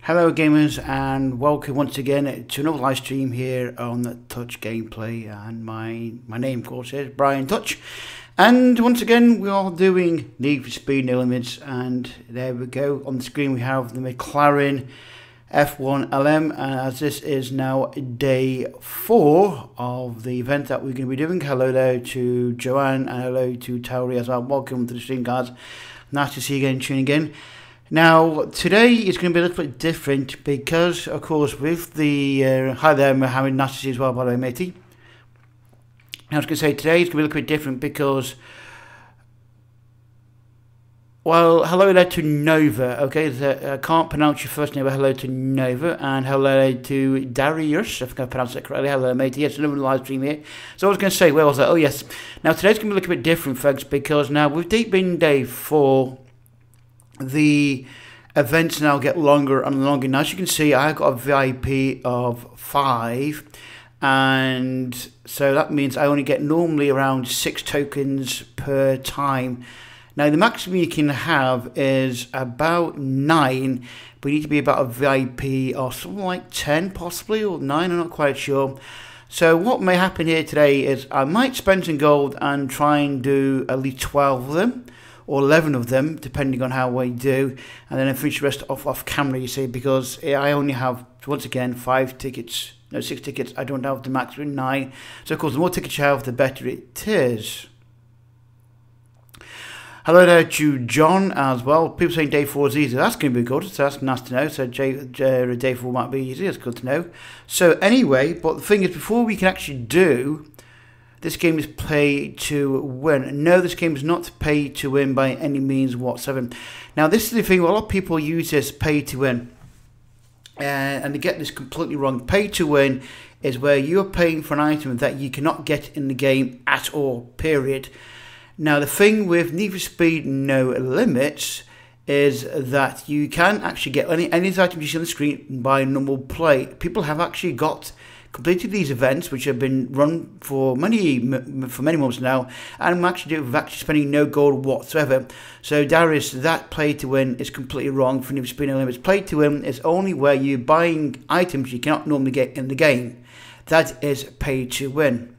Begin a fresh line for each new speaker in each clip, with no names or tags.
Hello gamers, and welcome once again to another live stream here on the Touch Gameplay, and my name of course is Brian Touch, and once again we are doing Need for Speed No Limits, and there we go. On the screen we have the McLaren F1 LM, and as this is now day 4 of the event that we're going to be doing, hello there to Joanne and hello to Tauri as well. Welcome to the stream, guys. Nice to see you again, tuning in. Now, today is going to be a little bit different because, of course, with the... hi there, Mohammed, nice to see you as well, by the way, matey. I was going to say, today is going to be a little bit different because... well, hello there to Nova, okay? I can't pronounce your first name, but hello to Nova. And hello to Darius, I think I pronounced that correctly. Hello, matey. Yes, another live stream here. So I was going to say, where was that? Oh, yes. Now, today's going to be a little bit different, folks, because now, with deep in day 4... the events now get longer and longer. Now, as you can see, I got a VIP of 5, and so that means I only get normally around 6 tokens per time. Now, the maximum you can have is about 9, but you need to be about a VIP or something like 10 possibly, or 9, I'm not quite sure. So what may happen here today is I might spend some gold and try and do at least 12 of them, or 11 of them, depending on how I do, and then I finish the rest off camera, you see, because I only have, once again, 5 tickets, no, 6 tickets. I don't have the maximum 9, so of course the more tickets you have, the better it is. Hello there to John as well. People saying day 4 is easy. That's going to be good, so that's nice to know. So day 4 might be easy, that's good to know. So anyway, but the thing is, before we can actually do... this game is pay to win. No, this game is not pay to win by any means whatsoever. Now, this is the thing, a lot of people use this pay to win. And they get this completely wrong. Pay to win is where you're paying for an item that you cannot get in the game at all, period. Now, the thing with Need for Speed No Limits is that you can actually get any of these items you see on the screen by normal play. People have actually completed these events, which have been run for many months now, and I'm actually spending no gold whatsoever. So Darius, that play to win is completely wrong for Need for Speed No Limits. Play to win is only where you're buying items you cannot normally get in the game. That is pay to win.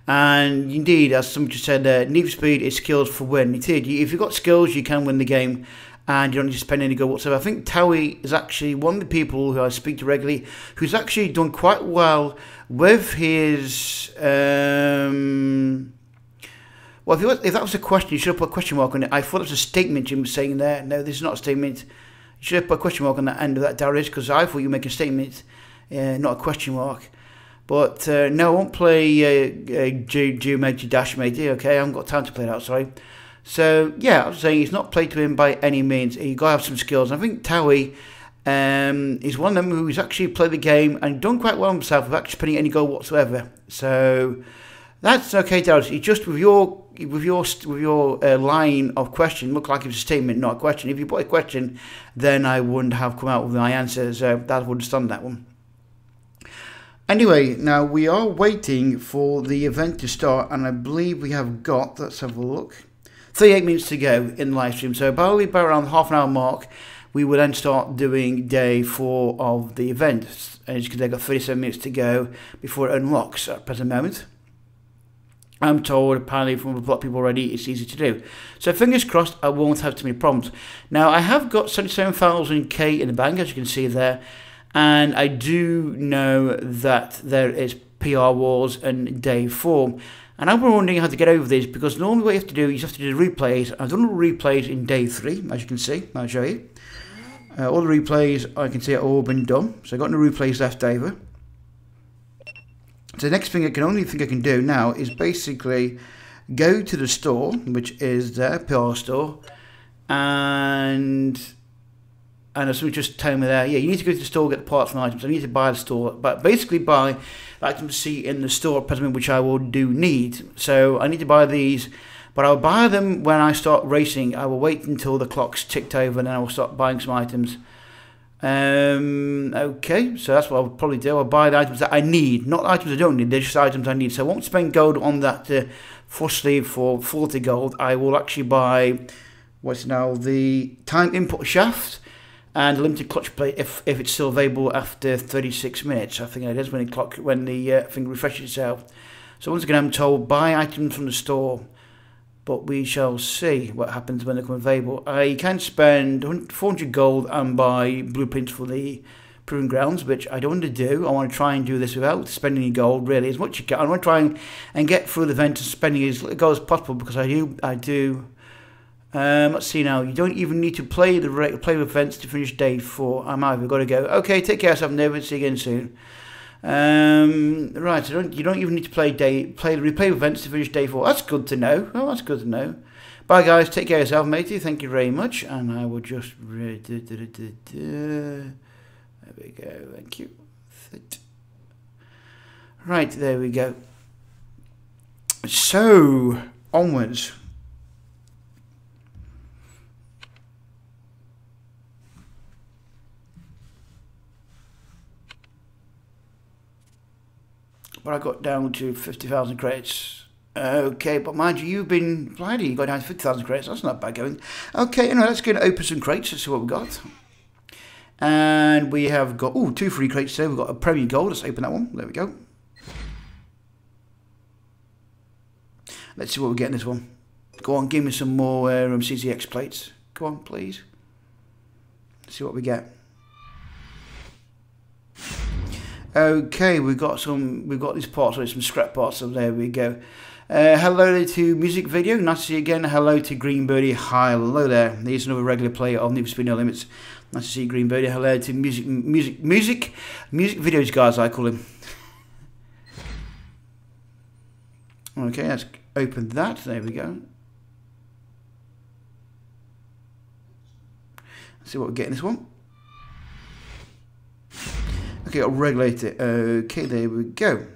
And indeed, as someone just said, Need for Speed is skills for win. Indeed, if you've got skills, you can win the game, and you don't need to spend any gold whatsoever. I think Taui is actually one of the people who I speak to regularly who's actually done quite well with his... well, if that was a question, you should have put a question mark on it. I thought it was a statement Jim was saying there. No, this is not a statement. You should have put a question mark on the end of that, Darius, because I thought you were making a statement, not a question mark. But no, I won't play Geometry Dash, matey, okay? I haven't got time to play that, sorry. So, yeah, I was saying he's not played to win by any means. You've got to have some skills. And I think Taui is one of them who's actually played the game and done quite well himself without actually spending any gold whatsoever. So, that's okay, Darius. It's just with your line of question, looked like it was a statement, not a question. If you put a question, then I wouldn't have come out with my answer. So, that would understand that one. Anyway, now we are waiting for the event to start, and I believe we have got, let's have a look, 38 minutes to go in the live stream. So probably about around the half an hour mark, we will then start doing day 4 of the event. As you can see, I've got 37 minutes to go before it unlocks at the present moment. I'm told, apparently from a lot of people already, it's easy to do. So fingers crossed, I won't have too many problems. Now, I have got 77,000k in the bank, as you can see there. And I do know that there is PR wars in day 4. And I'm wondering how to get over this, because normally what you have to do is you have to do the replays. I've done the replays in day 3, as you can see. I'll show you. All the replays I can see are all been done. So I've got no replays left over. So the next thing I can do now is basically go to the store, which is the PR store, and someone just telling me there, yeah, you need to go to the store, get the parts and items. I need to buy the store, but basically buy the items to see in the store at present, which I will do need. So I need to buy these, but I'll buy them when I start racing. I will wait until the clock's ticked over, and then I will start buying some items. Okay, so that's what I'll probably do. I'll buy the items that I need, not items I don't need. They're just items I need. So I won't spend gold on that full sleeve for 40 gold. I will actually buy what's now the time input shaft. and limited clutch play if it's still available after 36 minutes. I think it is when the thing refreshes itself. So once again, I'm told buy items from the store, but we shall see what happens when they come available. I can spend 400 gold and buy blueprints for the Proving Grounds, which I don't want to do. I want to try and do this without spending any gold, really, as much as you can. I want to try and get through the event and spending as little gold as possible, because I do. Let's see now. You don't even need to play the events to finish day 4. I'm out. We've got to go. Okay, take care of yourself, David. See you again soon. Right. So you don't even need to play replay events to finish day 4. That's good to know. Oh, that's good to know. Bye, guys. Take care of yourself, matey. Thank you very much. And I will just. There we go, thank you. Right, there we go. So, onwards. But I got down to 50,000 credits. Okay, but mind you, you've been bloody. You got down to 50,000 credits. That's not bad going. Okay, anyway, let's go and open some crates. Let's see what we've got. And we have got 2 free crates today. We've got a Premier Gold. Let's open that one. There we go. Let's see what we get in this one. Go on, give me some more CCX plates. Go on, please. Let's see what we get. Okay, we've got these parts, so some scrap parts, so there we go. Hello to Music Video, nice to see you again. Hello to Green Birdie, hello there. Here's another regular player of Need for Speed No Limits. Nice to see you, Green Birdie. Hello to Music Videos, guys, I call him. Okay, let's open that. There we go. Let's see what we get in this one. Okay, I'll regulate it. Okay, there we go.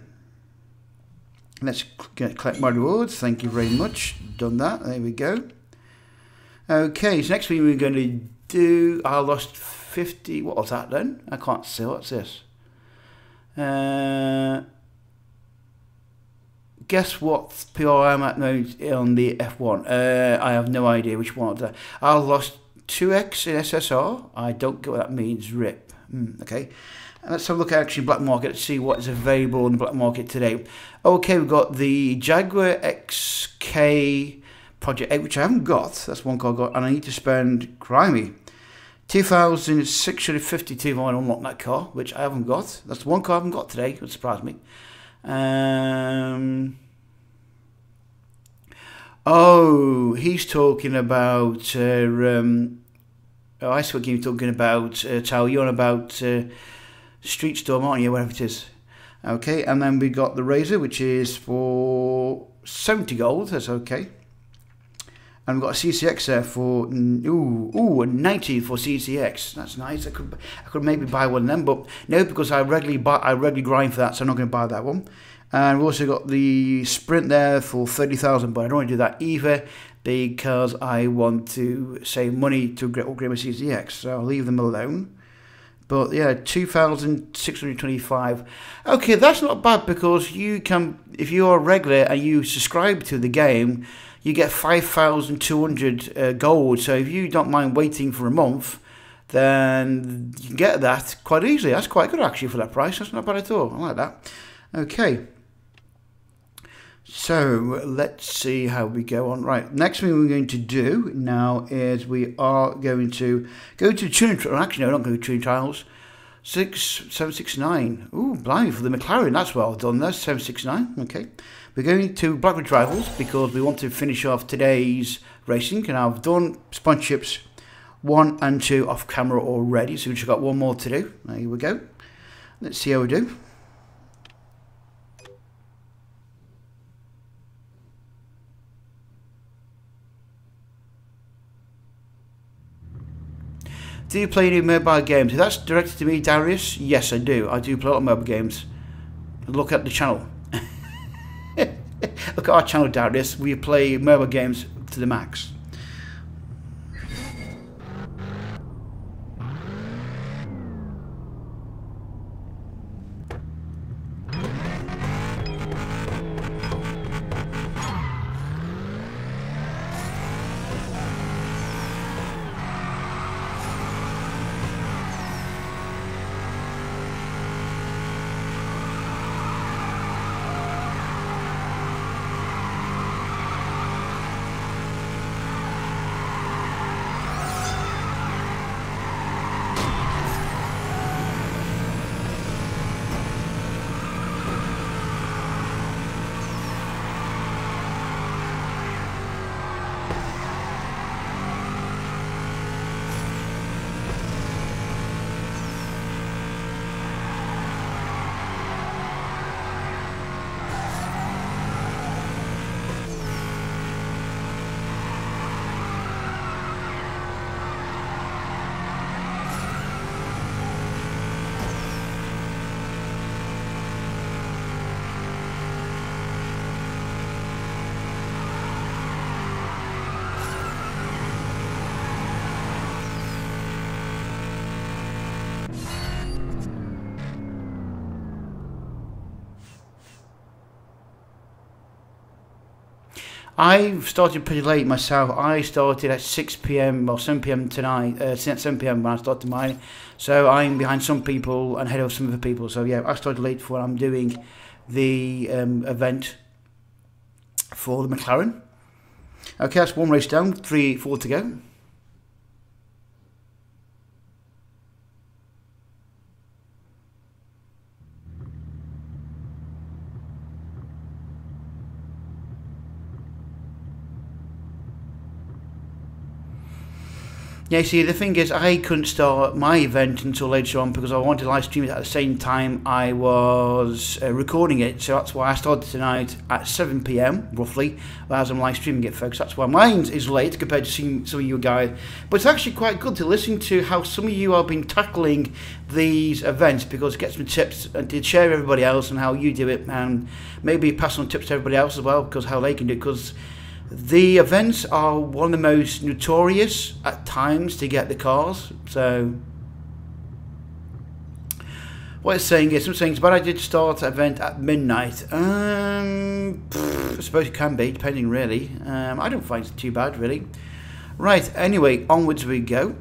Let's collect my rewards. Thank you very much. Done that. There we go. Okay, so next thing we're going to do. I lost 50. What was that then? I can't see. What's this? Guess what PR I'm at now on the F1? I have no idea which one. I lost 2x in SSR. I don't get what that means. RIP. Okay. Let's have a look at actually black market to see what is available in the black market today. Okay, we've got the Jaguar XK Project 8, which I haven't got. That's one car I got, and I need to spend, crimey, 2,652 if I want to unlock that car, which I haven't got. That's the one car I haven't got today. It would surprise me. Oh, he's talking about. I see what you're talking about. Tao, you're on about. Street Storm, aren't you? Whatever it is. Okay, and then we got the Razor, which is for 70 gold. That's okay. And we've got a CCX there for 90 for CCX. That's nice. I could maybe buy one of them, but no, because I regularly grind for that, so I'm not going to buy that one. And we've also got the Sprint there for 30,000, but I don't want to do that either because I want to save money to upgrade my CCX. So I'll leave them alone. But yeah, 2,625. Okay, that's not bad because you can, if you are a regular and you subscribe to the game, you get 5,200 gold. So if you don't mind waiting for a month, then you can get that quite easily. That's quite good actually for that price. That's not bad at all. I like that. Okay. So let's see how we go on. Right, next thing we're going to do now is we are going to go to tuning trials. Actually, no, not going to tuning trials. 769. Ooh, blimey, for the McLaren. That's well done. That's 769. Okay, we're going to Blackwood Rivals because we want to finish off today's racing, and I've done sponsorships 1 and 2 off camera already. So we've just got one more to do. There we go. Let's see how we do. Do you play any mobile games? If that's directed to me, Darius, yes, I do. I do play a lot of mobile games. Look at the channel. Look at our channel, Darius. We play mobile games to the max. I started pretty late myself. I started at 6 p.m. or 7 p.m. tonight. 7 p.m. when I started mine. So I'm behind some people and ahead of some other people. So yeah, I started late for when I'm doing the event for the McLaren. Okay, that's one race down, 4 to go. Yeah, see, the thing is, I couldn't start my event until later on because I wanted to live stream it at the same time I was recording it. So that's why I started tonight at 7 p.m, roughly, as I'm live streaming it, folks. That's why mine is late compared to some of you guys. But it's actually quite good to listen to how some of you have been tackling these events because it gets me tips and to share with everybody else and how you do it, and maybe pass on tips to everybody else as well because how they can do it. Because the events are one of the most notorious at times to get the cars. So what it's saying is, but I did start the event at midnight. I suppose it can be, depending really. I don't find it too bad really. Right, anyway, onwards we go.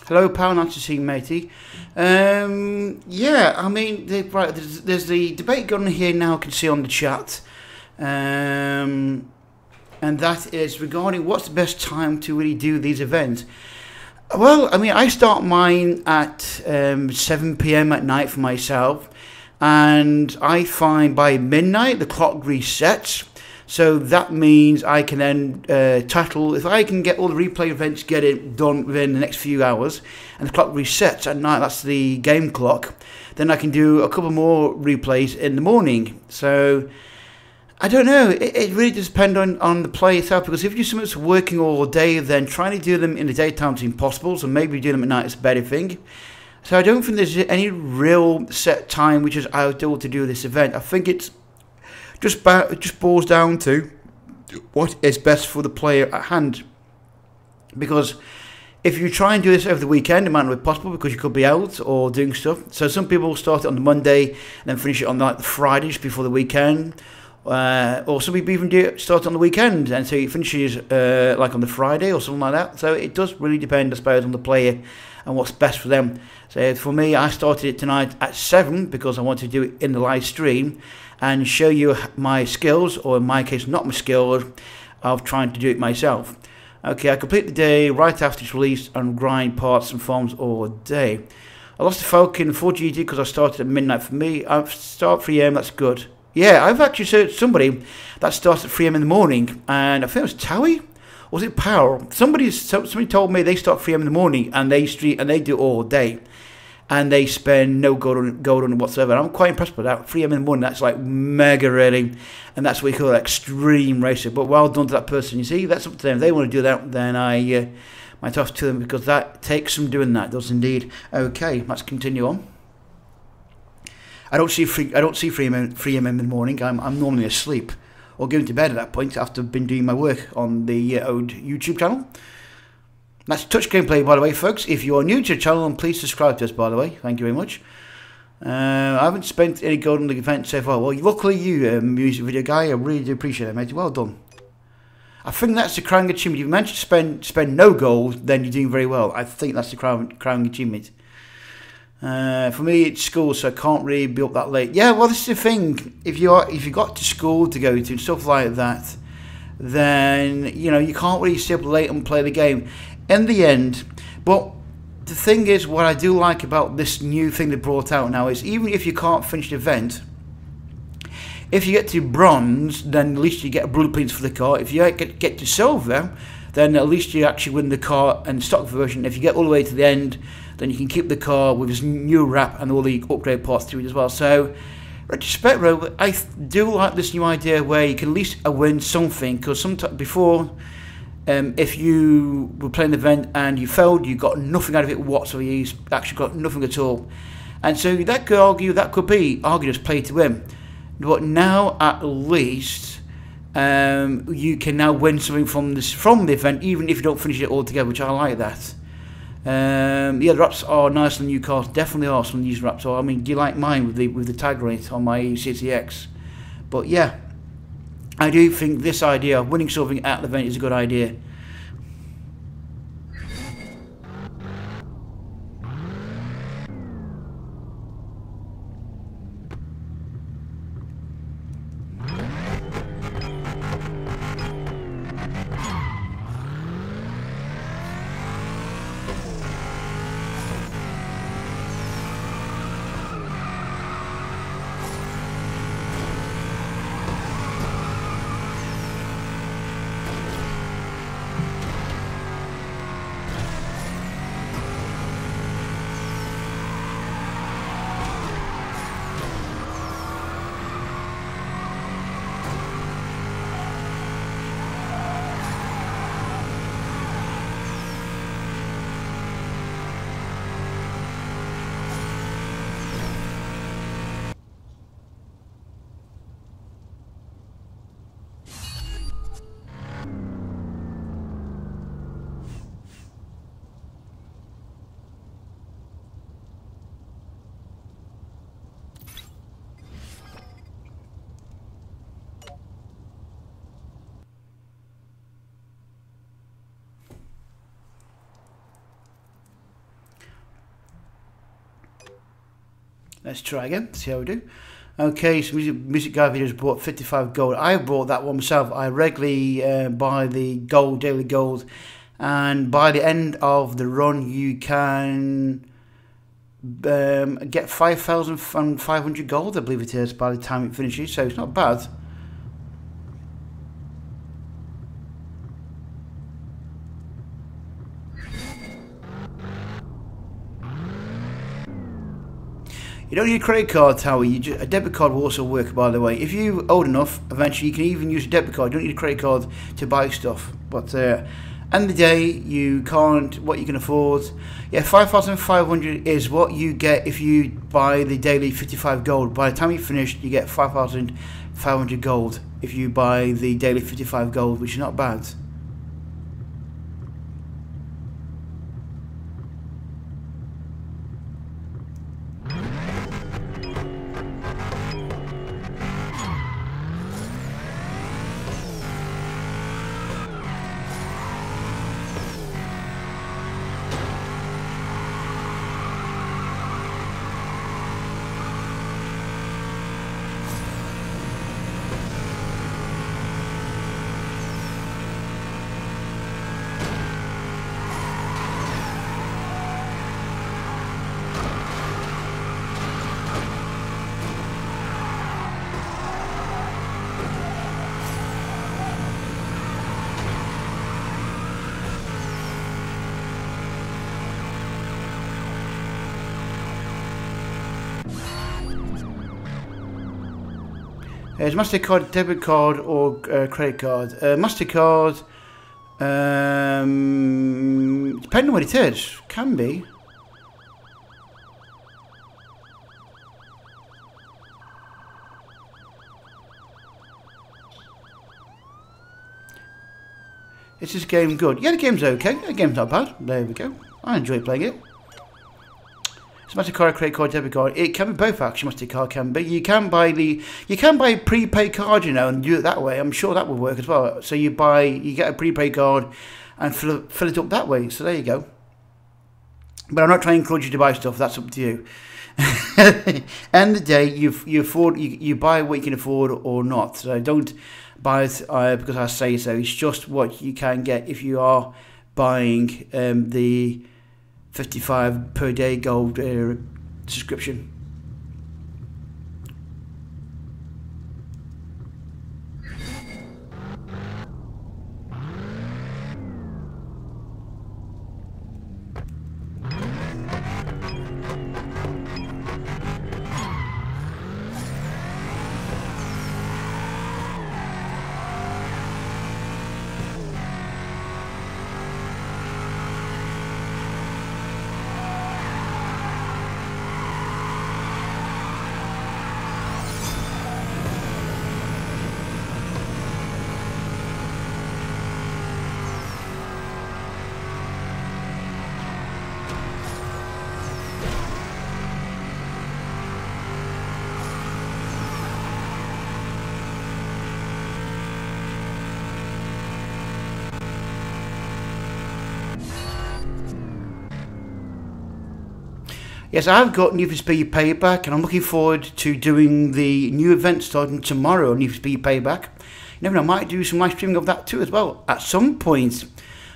Hello, pal. Nice to see you, matey. Yeah, I mean, there's the debate going on here now. I can see on the chat, and that is regarding what's the best time to really do these events. Well, I mean, I start mine at 7 p.m. at night for myself, and I find by midnight the clock resets. So that means I can then tackle, if I can get all the replay events, get it done within the next few hours, and the clock resets at night, that's the game clock, then I can do a couple more replays in the morning. So, I don't know, it really does depend on the play itself, because if you do something that's working all day, then trying to do them in the daytime is impossible, so maybe doing them at night is a better thing. So I don't think there's any real set time which is ideal to do this event. I think it's it just boils down to what is best for the player at hand. Because if you try and do this over the weekend, it might not be possible because you could be out or doing stuff. So some people start it on the Monday and then finish it on like the Friday just before the weekend. Or some people even start on the weekend and so it finishes like on the Friday or something like that. So it does really depend, I suppose, on the player and what's best for them. So for me, I started it tonight at 7 because I wanted to do it in the live stream and show you my skills, or in my case not my skills, of trying to do it myself. Okay, I complete the day right after it's released and grind parts and farms all day. I lost the Falcon 4GT because I started at midnight for me. I start 3 AM, that's good. Yeah, I've actually searched somebody that starts at 3 AM in the morning, and I think it was Towie? Or was it Power? Somebody told me they start 3 AM in the morning and they do it all day. And they spend no gold on it whatsoever. And I'm quite impressed with that. 3 AM in the morning, that's like mega really. And that's what we call extreme racing. But well done to that person. You see, that's up to them. If they want to do that, then I might have to them because that takes some doing that. It does indeed. Okay, let's continue on. I don't see 3 AM in the morning. I'm normally asleep or going to bed at that point after I've been doing my work on the old YouTube channel. That's TouchGameplay, by the way, folks. If you are new to the channel, then please subscribe to us, by the way. Thank you very much. I haven't spent any gold on the event so far. Well, luckily you, music video guy, I really do appreciate it, mate. Well done. I think that's the crown achievement. If you manage to spend no gold, then you're doing very well. I think that's the crown achievement. For me, it's school, so I can't really be up that late. Yeah, well, this is the thing. If you got to school to go to and stuff like that, then you know you can't really stay up late and play the game. In the end, but the thing is, what I do like about this new thing they brought out now is even if you can't finish the event, if you get to bronze, then at least you get blueprints for the car. If you get to silver, then at least you actually win the car and stock version. If you get all the way to the end, then you can keep the car with this new wrap and all the upgrade parts to it as well. So, retrospect, I do like this new idea where you can at least win something. Because sometimes before, if you were playing the event and you failed, you got nothing out of it whatsoever. You actually got nothing at all. And so that could be argued as play to win. But now at least you can now win something from the event, even if you don't finish it all together, which I like that. Yeah, the wraps are nice on the new cars, definitely are some new wraps. I mean, do you like mine with the tag rate on my CTX? But yeah, I do think this idea of winning something at the event is a good idea. Let's try again, see how we do. Okay, so music guy videos bought 55 gold. I bought that one myself. I regularly buy the gold, daily gold, and by the end of the run you can get 5,500 gold, I believe it is, by the time it finishes, so it's not bad. You don't need a credit card, Tower. A debit card will also work, by the way. If you're old enough, eventually you can even use a debit card. You don't need a credit card to buy stuff. But end of the day, you can't, what you can afford. Yeah, 5,500 is what you get if you buy the daily 55 gold. By the time you finish, you get 5,500 gold if you buy the daily 55 gold, which is not bad. Is MasterCard, debit card, or credit card? MasterCard, depending on what it is, can be. Is this game good? Yeah, the game's okay. The game's not bad. There we go. I enjoy playing it. It's MasterCard, credit card, debit card. It can be both actually. MasterCard can be. You can buy a prepaid card, you know, and do it that way. I'm sure that will work as well. So you get a prepaid card and fill it up that way. So there you go. But I'm not trying to encourage you to buy stuff. That's up to you. End of the day, you buy what you can afford or not. So don't buy it because I say so. It's just what you can get if you are buying the 55 per day gold subscription. Yes, I've got Need for Speed Payback, and I'm looking forward to doing the new event starting tomorrow on Need for Speed Payback. You never know, I might do some live streaming of that too as well at some point,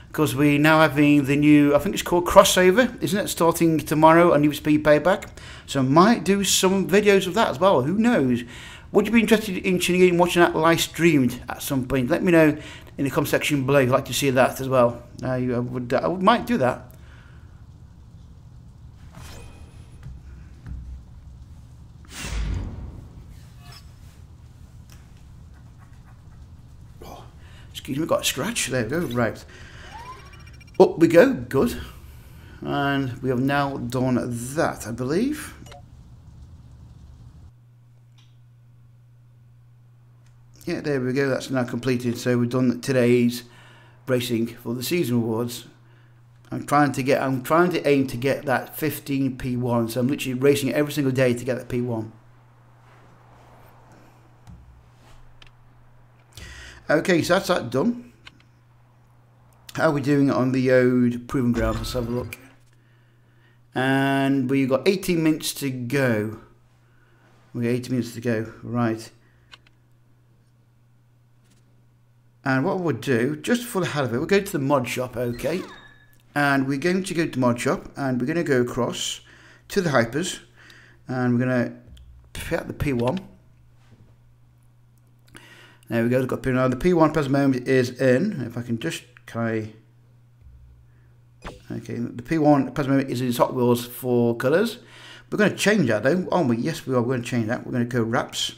because we're now having the new, I think it's called Crossover, isn't it, starting tomorrow on Need for Speed Payback. So I might do some videos of that as well, who knows. Would you be interested in tuning in and watching that live streamed at some point? Let me know in the comment section below if you'd like to see that as well. I might do that. Excuse me, got a scratch. There we go. Right. Up we go. Good. And we have now done that, I believe. Yeah, there we go. That's now completed. So we've done today's racing for the season awards. I'm trying to aim to get that 15 P1. So I'm literally racing every single day to get that P1. Okay, so that's that done. How are we doing on the Ode Proving Ground? Let's have a look. And we've got 18 minutes to go. We got 18 minutes to go, right. And what we'll do, just for the hell of it, we'll go to the mod shop, okay. And we're going to go to mod shop, and we're going to go across to the hypers, and we're going to pick the P1. There we go, got P1 now. The P1 present moment is in. If I can just okay, the P1 present moment is in Hot Wheels for colours. We're going to change that though, aren't we? Yes, we are. We're going to change that. We're going to go wraps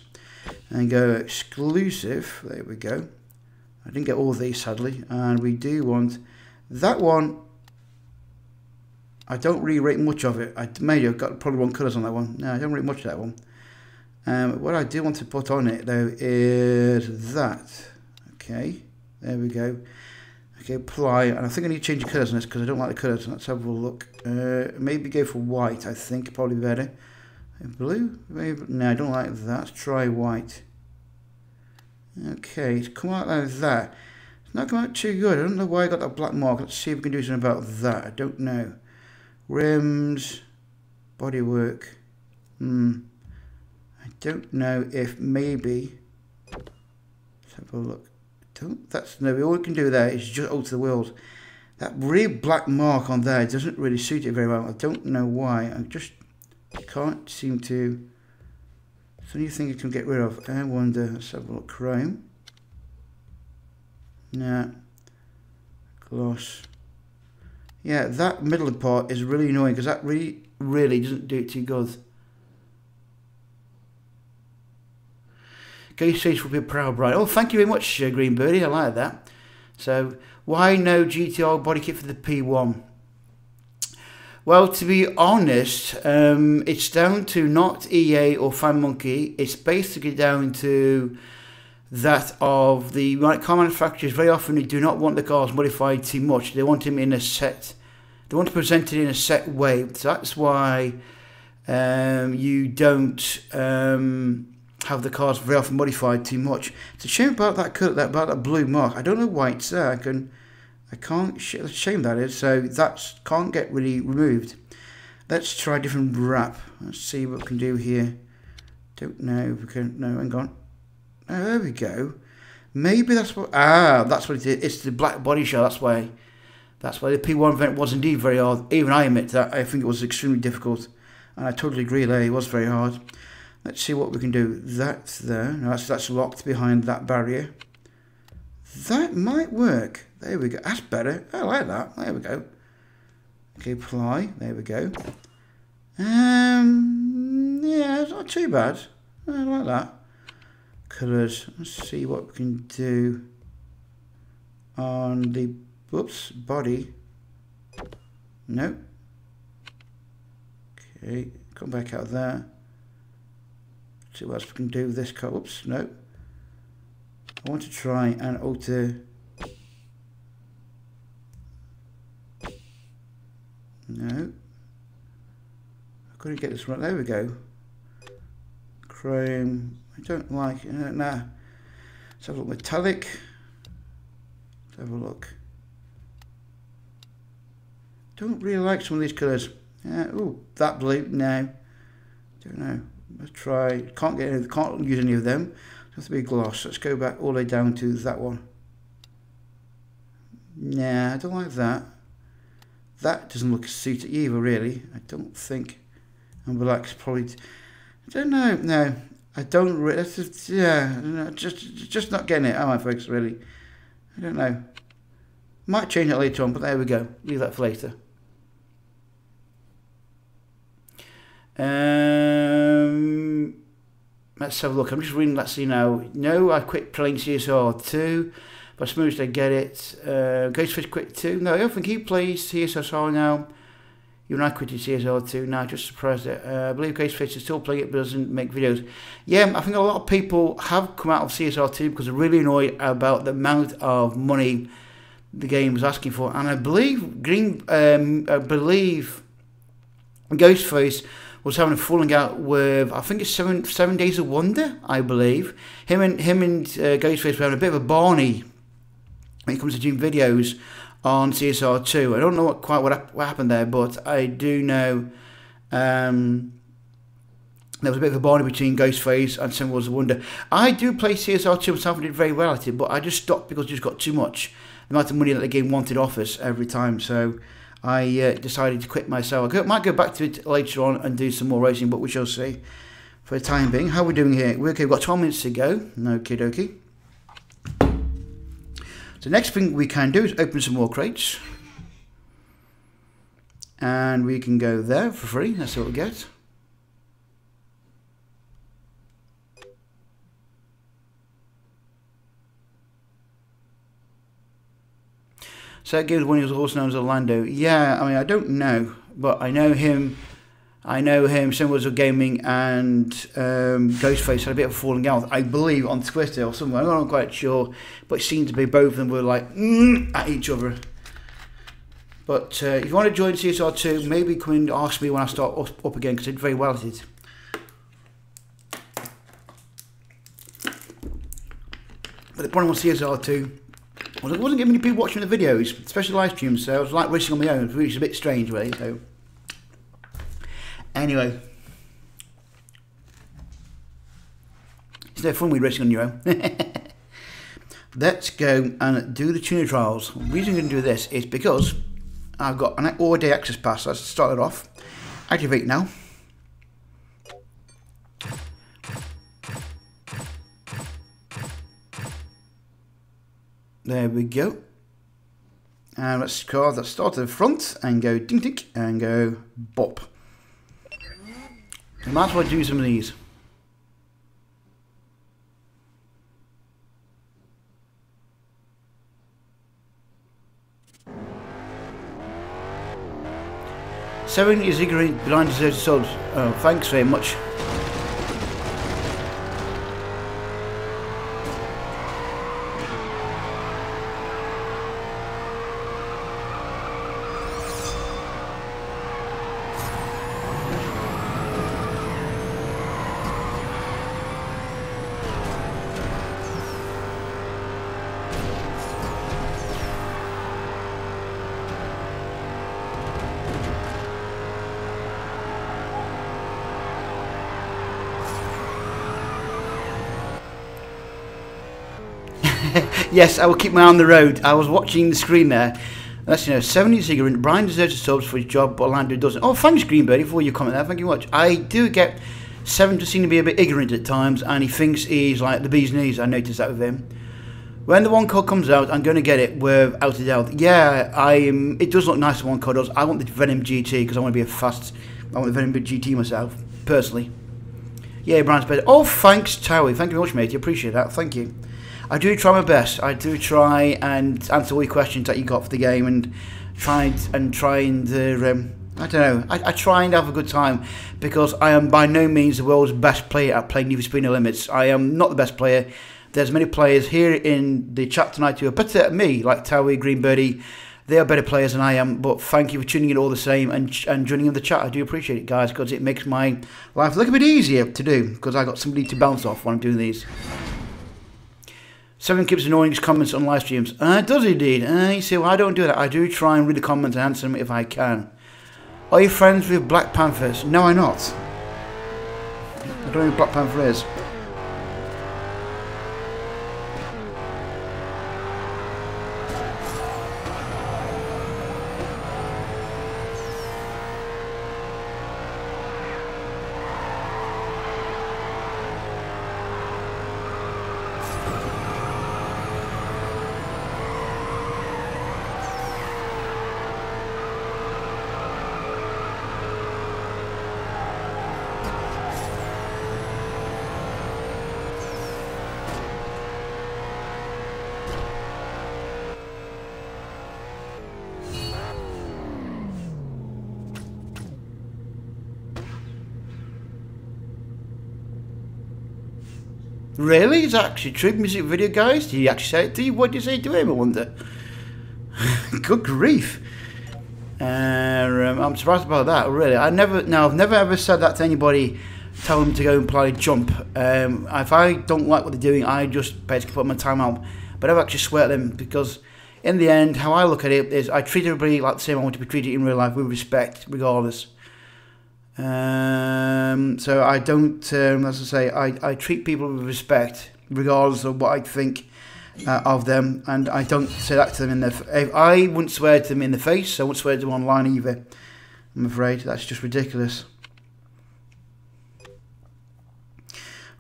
and go exclusive. There we go. I didn't get all of these sadly, and we do want that one. I don't really rate much of it. Maybe I've got probably wrong colours on that one. No, I don't rate much of that one. What I do want to put on it though is that. Okay, there we go. Okay, apply, and I think I need to change the colours on this because I don't like the colours. Let's have a look. Maybe go for white. I think probably better. Blue? Maybe. No, I don't like that. Let's try white. Okay, it's come out like that. It's not come out too good. I don't know why I got that black mark. Let's see if we can do something about that. I don't know. Rims, bodywork. I don't know if maybe. Let's have a look. All we can do there is just alter the wheels. That real black mark on there doesn't really suit it very well. I don't know why. I just can't seem to. It's a new thing you can get rid of. I wonder. Let's have a look. Chrome. Nah. Gloss. Yeah, that middle part is really annoying because that really doesn't do it too good. Gauge stage will be a proud bride. Oh, thank you very much, Green Birdie. I like that. So, why no GTR body kit for the P1? Well, to be honest, it's down to not EA or Firemonkeys. It's basically down to that of the car manufacturers. Very often they do not want the cars modified too much. They want them in a set. They want to present it in a set way. So that's why you don't have the cars very often modified too much. It's a shame about that colour, about that blue mark. I don't know why it's there. I can't. It's a shame that is. So that can't get really removed. Let's try a different wrap. Let's see what we can do here. Don't know if we can. No, hang on. Oh, there we go. Maybe that's what. That's what it is. It's the black body shell. That's why. That's why the P1 event was indeed very hard. Even I admit that. I think it was extremely difficult, and I totally agree there. It was very hard. Let's see what we can do. That's there. No, that's locked behind that barrier. That might work. There we go. That's better. I like that. There we go. Okay, apply. There we go. Yeah, it's not too bad. I like that. Colours. Let's see what we can do on the body. No. Okay, come back out there. See what else we can do with this car. Oops, no. I want to try and alter. No. I couldn't get this right. There we go. Chrome. I don't like it. Nah. Let's have a look. Metallic. Let's have a look. Don't really like some of these colours. Ooh, that blue. No. Don't know. Let's try. Can't use any of them. It has to be gloss. Let's go back all the way down to that one. Nah, I don't like that. That doesn't look suited either, really. I don't think. And relax, probably. I don't know. No, I don't really. That's just, yeah, no, just not getting it, am I, folks? Really, I don't know. Might change it later on, but there we go. Leave that for later. Let's have a look. I'm just reading that. See now. No, I quit playing CSR 2. But I suppose I get it. Ghostface quit 2. No, I don't think he plays CSR now. Even I quitted CSR 2. Now, just surprised it. I believe Ghostface is still playing it, but doesn't make videos. Yeah, I think a lot of people have come out of CSR 2 because they're really annoyed about the amount of money the game was asking for. And I believe Ghostface was having a falling out with, I think it's 7 Days of Wonder, I believe. Him and Ghostface were having a bit of a Barney when it comes to doing videos on CSR 2. I don't know quite what happened there, but I do know there was a bit of a Barney between Ghostface and 7 Days of Wonder. I do play CSR 2 myself and did very well at it, but I just stopped because it just got too much. The amount of money that the game wanted off us every time, so I decided to quit myself. I might go back to it later on and do some more racing, but we shall see. For the time being, how are we doing here? Okay, we've got 12 minutes to go. Okie dokie. So next thing we can do is open some more crates. And we can go there for free. That's what we get. So that gives one of his horse known as Orlando. Yeah, I mean, I don't know, but I know him. Symbols of Gaming and Ghostface had a bit of a falling out, I believe, on Twitter or somewhere. I'm not quite sure, but it seemed to be both of them were like at each other. But if you want to join CSR 2, maybe come and ask me when I start up again, because I did very well at it. But the problem with CSR 2 was it wasn't getting many people watching the videos, especially live streams, so I was like racing on my own, which is a bit strange, really. So anyway, it's no fun with racing on your own. Let's go and do the tuner trials. The reason I'm going to do this is because I've got an all-day access pass. Let's start it off. Activate now. There we go. And let's start at the front and go ding ding and go bop. I might as well do some of these. Seven is ignorant behind deserted souls. Oh, thanks very much. Yes, I will keep my eye on the road. I was watching the screen there. Let's 70s ignorant. Brian deserves a subs for his job, but Orlando doesn't. Oh, thanks, Greenberry, for your comment there. Thank you much. I do get 7 to seem to be a bit ignorant at times, and he thinks he's like the bee's knees. I noticed that with him. When the one code comes out, I'm going to get it without a doubt. Yeah, it does look nice. The one code does. I want the Venom GT because I want to be a fast. I want the Venom GT myself, personally. Yeah, Brian's better. Oh, thanks, Towie. Thank you very much, mate. I appreciate that. Thank you. I do try my best. I do try and answer all your questions that you got for the game, and try and I don't know. I try and have a good time, because I am by no means the world's best player at playing Need for Speed No Limits. I am not the best player. There's many players here in the chat tonight who are better at me, like Towie, Greenbirdie. They are better players than I am, but thank you for tuning in all the same and joining in the chat. I do appreciate it, guys, because it makes my life a little bit easier to do, because I got somebody to bounce off when I'm doing these. 7 keeps annoying his comments on live streams. Does he indeed? You see, well, I don't do that. I do try and read the comments and answer them if I can. Are you friends with Black Panthers? No, I'm not. I don't know who Black Panther is. Really? Is that actually true? Music video, guys? Did you actually say it to you? What did you say to him, I wonder? Good grief. I'm surprised about that, really. I've never ever said that to anybody, tell them to go and play jump. If I don't like what they're doing, I just basically put my time out. But I never actually swear at them, because in the end, how I look at it is I treat everybody like the same I want to be treated in real life, with respect, regardless. So I don't, as I say, I treat people with respect, regardless of what I think of them, and I don't say that to them in the. I wouldn't swear to them in the face. I wouldn't swear to them online either. I'm afraid that's just ridiculous.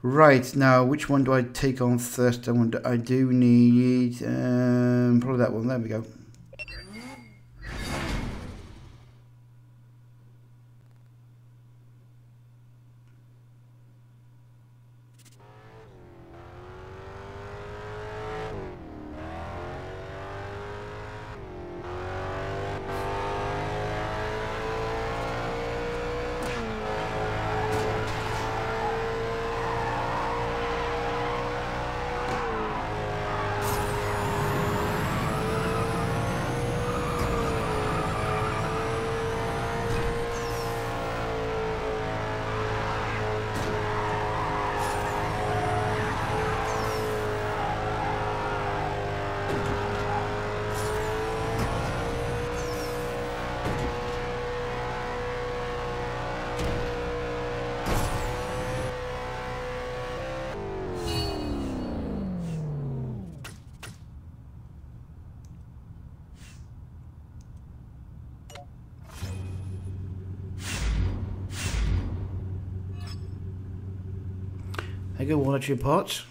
Right, now which one do I take on first? I do need probably that one. There we go. I go 1 or 2 parts.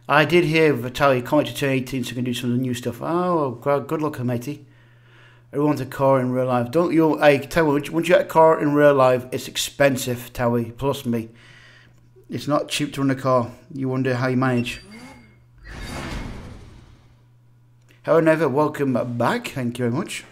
I did hear Vitaly comment to turn 18 so we can do some of the new stuff. Oh, good luck, matey. I want a car in real life. Don't you? Hey, Towie, once you get a car in real life, it's expensive, Towie. Plus me. It's not cheap to run a car. You wonder how you manage. Hello, Neva. Welcome back. Thank you very much.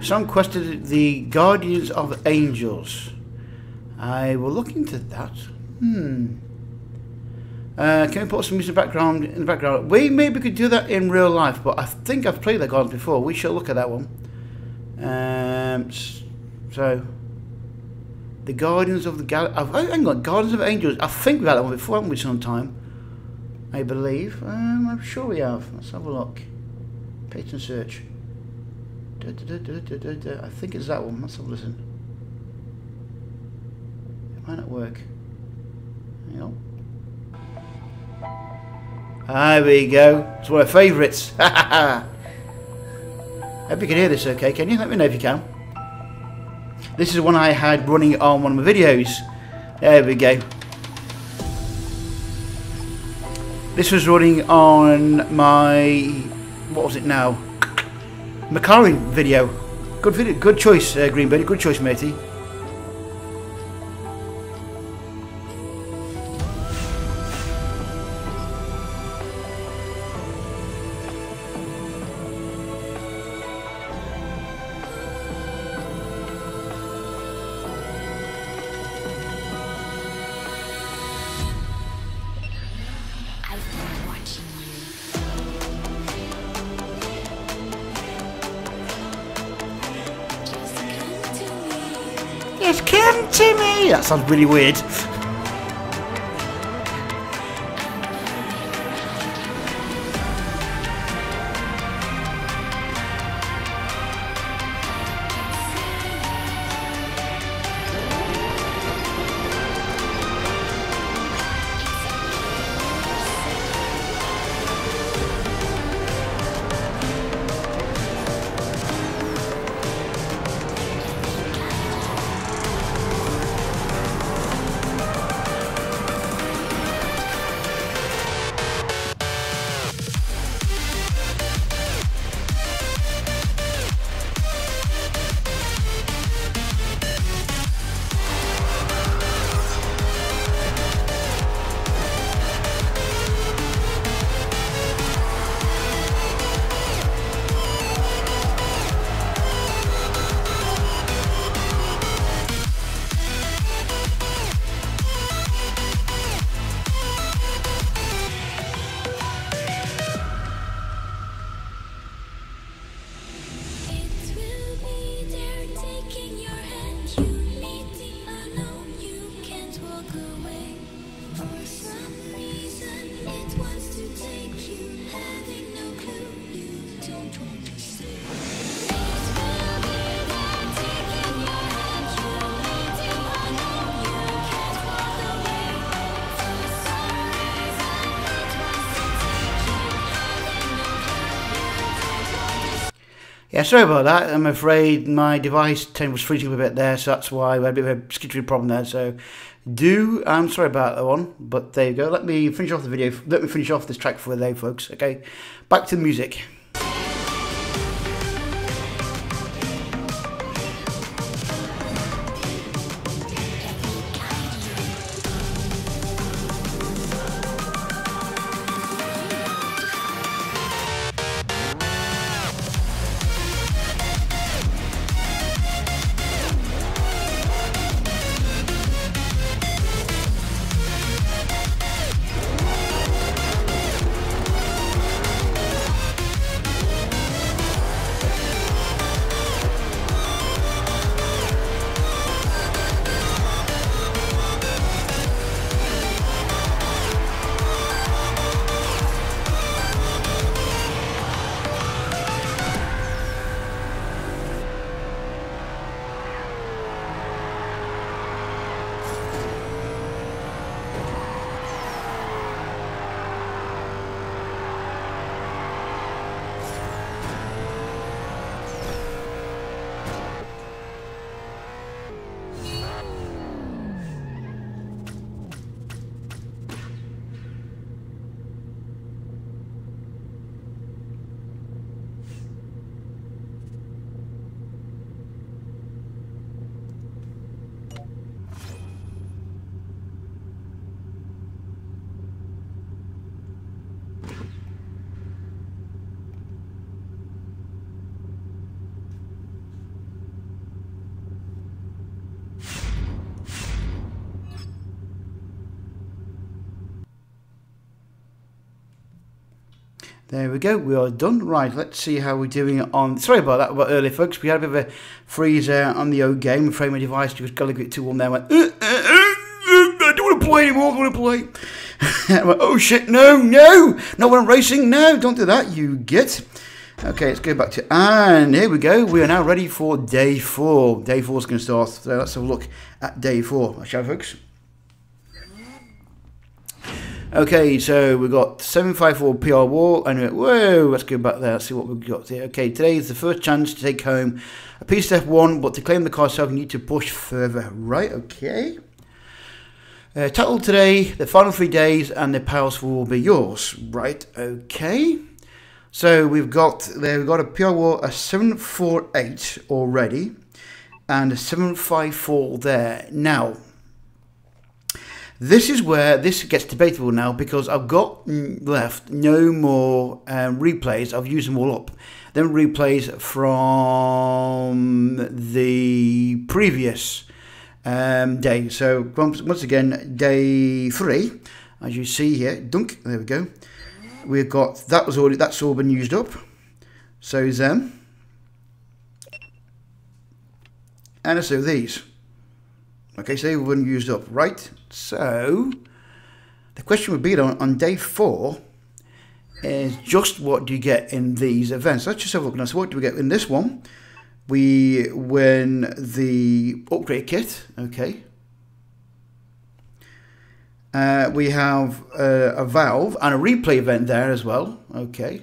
Someone quested the Guardians of Angels. I will look into that. Can we put some music in the background? We maybe could do that in real life, but I think I've played that Guardians before. We shall look at that one. So, the Guardians of the Hang on, Guardians of Angels. I think we've had that one before, haven't we, sometime? I believe. I'm sure we have. Let's have a look. Paste and search. I think it's that one. Let's have a listen. It might not work. Hang on. There we go. It's one of my favourites. Hope you can hear this okay, can you? Let me know if you can. This is one I had running on one of my videos. There we go. This was running on my... what was it now? McLaren video. Good video. Good choice, Greenberry. Good choice, matey. Just come to me! That sounds really weird. Yeah, sorry about that. I'm afraid my device was freezing a bit there, so that's why we had a bit of a skittery problem there. So, I'm sorry about that one, but there you go. Let me finish off the video. Let me finish off this track for the day, folks. Okay, back to the music. There we go, we are done. Right, let's see how we're doing on... Sorry about that about earlier, folks. We had a bit of a freeze on the old game. I'm afraid my device just got a bit too warm there. I went, I don't want to play anymore, I don't want to play. I went, oh shit, no, not when I'm racing, no, don't do that, you git. Okay, let's go back to... And here we go, we are now ready for day 4. Day 4 is going to start, so let's have a look at day 4, shall we, folks? Okay, so we've got 754 PR wall, and whoa, let's go back there, let's see what we've got here. Okay, today is the first chance to take home a piece of F1, but to claim the car itself, you need to push further. Right, okay. Title today, the final 3 days, and the pals will be yours. Right, okay. So we've got a PR wall, a 748 already, and a 754 there. Now, this is where this gets debatable now, because I've got left no more replays. I've used them all up. Then replays from the previous day. So once again, day 3, as you see here, dunk. There we go. We've got that's all been used up. So is them, and so these. Okay, so they've been used up, right? So the question would be on day 4 is just what do you get in these events? Let's just have a look now. So what do we get in this one? We win the upgrade kit. Okay. We have a valve and a replay event there as well. Okay.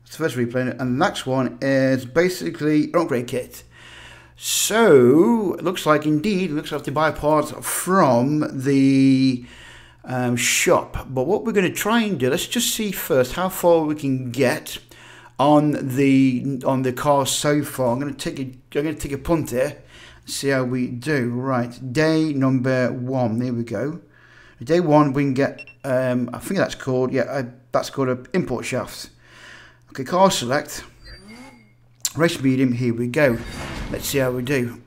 That's the first replay, and the next one is basically an upgrade kit. So it looks like indeed, we have to buy parts from the shop. But what we're going to try and do, let's just see first how far we can get on the car so far. I'm going to take a punt here, see how we do. Right, day number 1. There we go. Day 1 we can get. I think that's called that's called an import shaft. Okay, car select. Race medium. Here we go. Let's see how we do.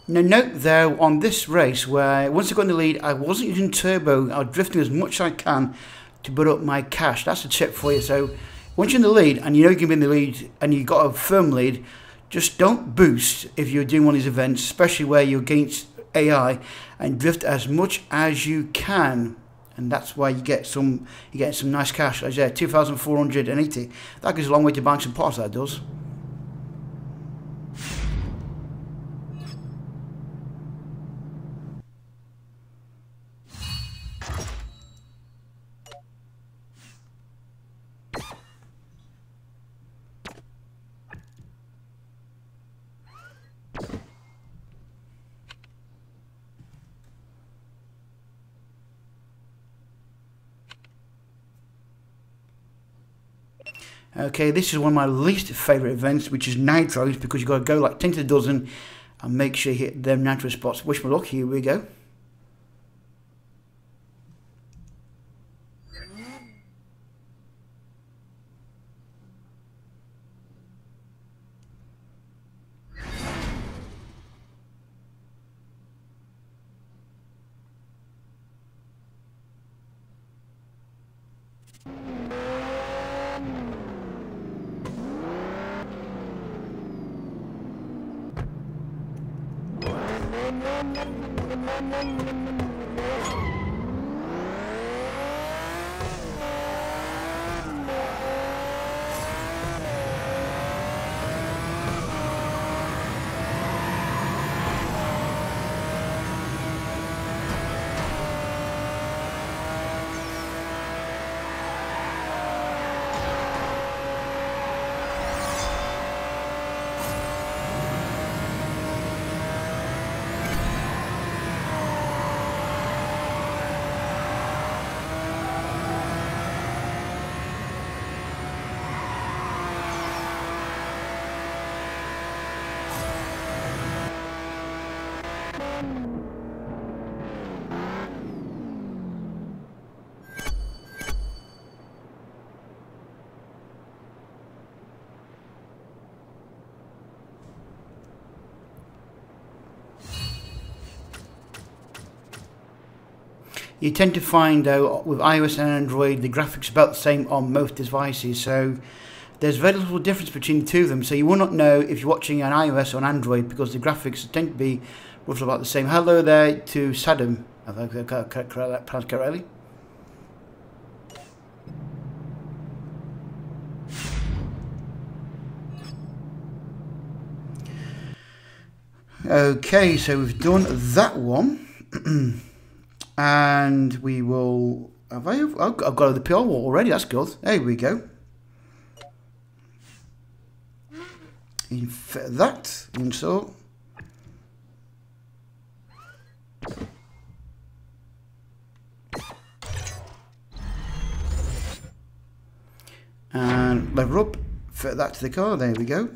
Now note there on this race where once I got in the lead, I wasn't using turbo. I was drifting as much as I can to build up my cash. That's a tip for you. So once you're in the lead and you know you're going to be in the lead and you've got a firm lead, just don't boost if you're doing one of these events, especially where you're against AI, and drift as much as you can. And that's why you get some nice cash. As I said, 2,480. That goes a long way to buying some parts, that does. Okay, this is one of my least favourite events, which is nitros, because you've got to go like 10 to the dozen and make sure you hit them nitro spots. Wish me luck, here we go. You tend to find out with iOS and Android the graphics are about the same on most devices, so there's very little difference between the two of them, so you will not know if you're watching on iOS or on Android because the graphics tend to be roughly about the same. Hello there to Saddam, I think I pronounced correctly. Okay, so we've done that one. And we will... I've got the PR wall already, that's good. There we go. Fit that, install. And lever up, fit that to the car, there we go.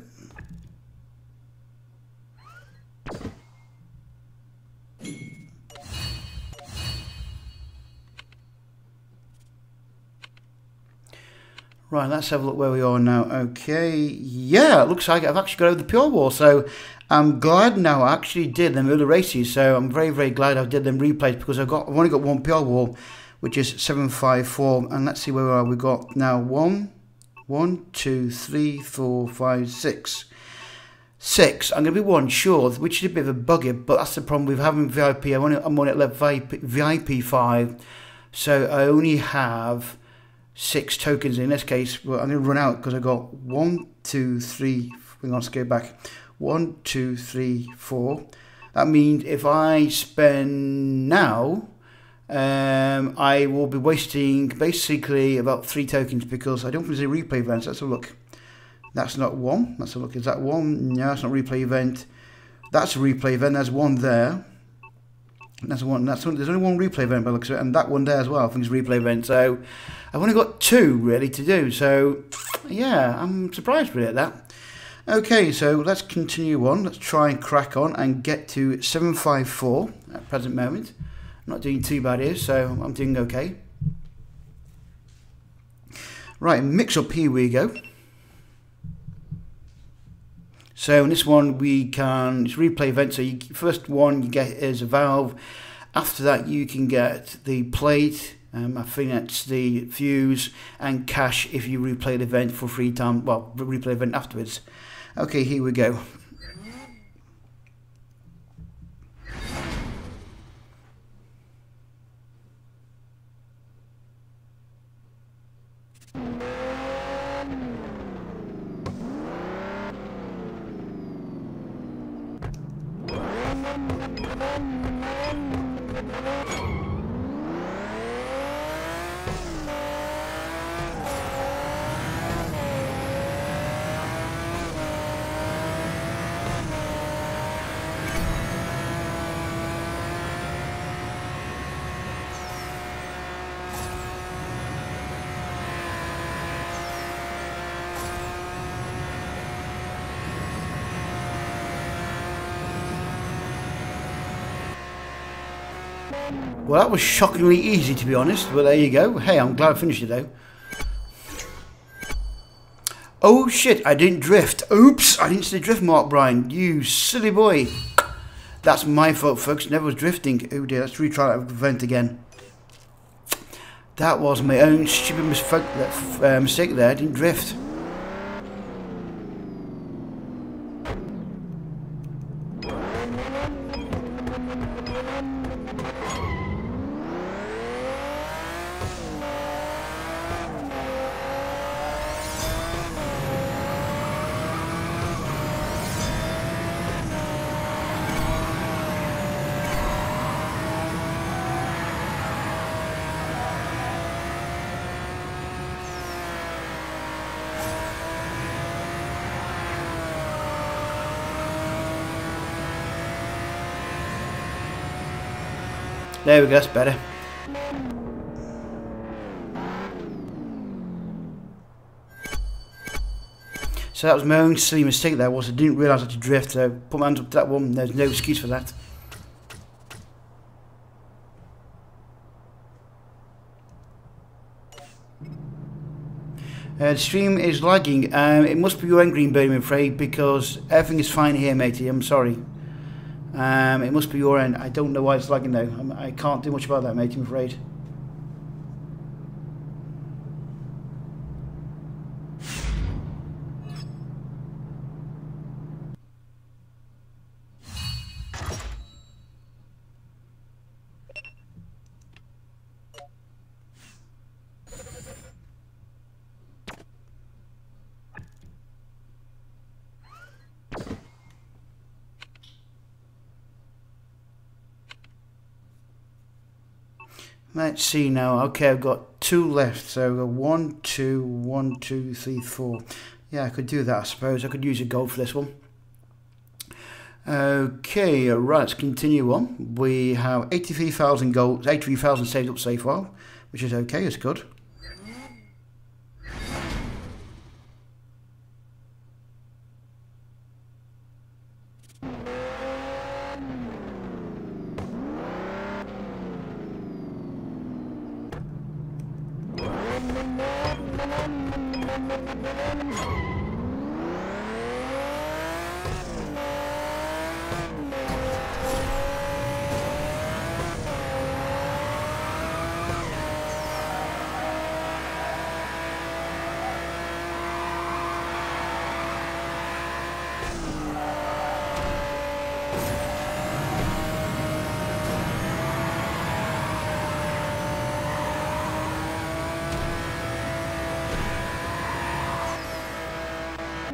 Right, let's have a look where we are now. Okay, yeah, it looks like I've actually got over the pure wall, so I'm glad now I actually did them early races, so I'm very, very glad I did them replays because I've only got one pure wall, which is 754, and let's see where we are. We've got now 1, 2, 3, 4, 5, 6. 6. I'm going to be 1 short, which is a bit of a bugger, but that's the problem with having VIP. I'm only at level VIP 5, so I only have 6 tokens in this case. Well, I'm going to run out because I got 1, 2, 3. Hang on, let's go back. 1, 2, 3, 4. That means if I spend now, I will be wasting basically about 3 tokens because I don't think there's a replay event. So let's have a look. That's not 1. Let's have a look. Is that 1? No, that's not a replay event. That's a replay event. There's 1 there. That's one. There's only 1 replay event by the looks of it, and that one there as well. I think it's a replay event. So I've only got 2 really to do. So yeah, I'm surprised really at that. Okay, so let's continue on. Let's try and crack on and get to 754 at the present moment. I'm not doing too bad here, so I'm doing okay. Right, mix up. Here we go. So in this one we can, it's replay event, so first one you get is a valve. After that you can get the plate, I think that's the fuse, and cash if you replay the event for free time, well, replay the event afterwards. Okay, here we go. Well, that was shockingly easy, to be honest, but there you go. Hey, I'm glad I finished it, though. Oh, shit, I didn't drift. Oops, I didn't see the drift mark, Brian. You silly boy. That's my fault, folks. Never was drifting. Oh, dear, let's retry that event again. That was my own stupid mistake there. I didn't drift. There we go, that's better. So that was my own silly mistake there, was I didn't realise how to drift, so put my hands up to that one, there's no excuse for that. The stream is lagging. It must be your end, Green Bird, I'm afraid, because everything is fine here, matey. I'm sorry. It must be your end. I don't know why it's lagging though. I can't do much about that, matey, I'm afraid. Let's see now. Okay, I've got 2 left. So I've got 1, 2, 1, 2, 3, 4. Yeah, I could do that, I suppose. I could use a gold for this one. Okay, right, let's continue on. We have 83,000 gold, 83,000 saved up so far, which is okay, it's good.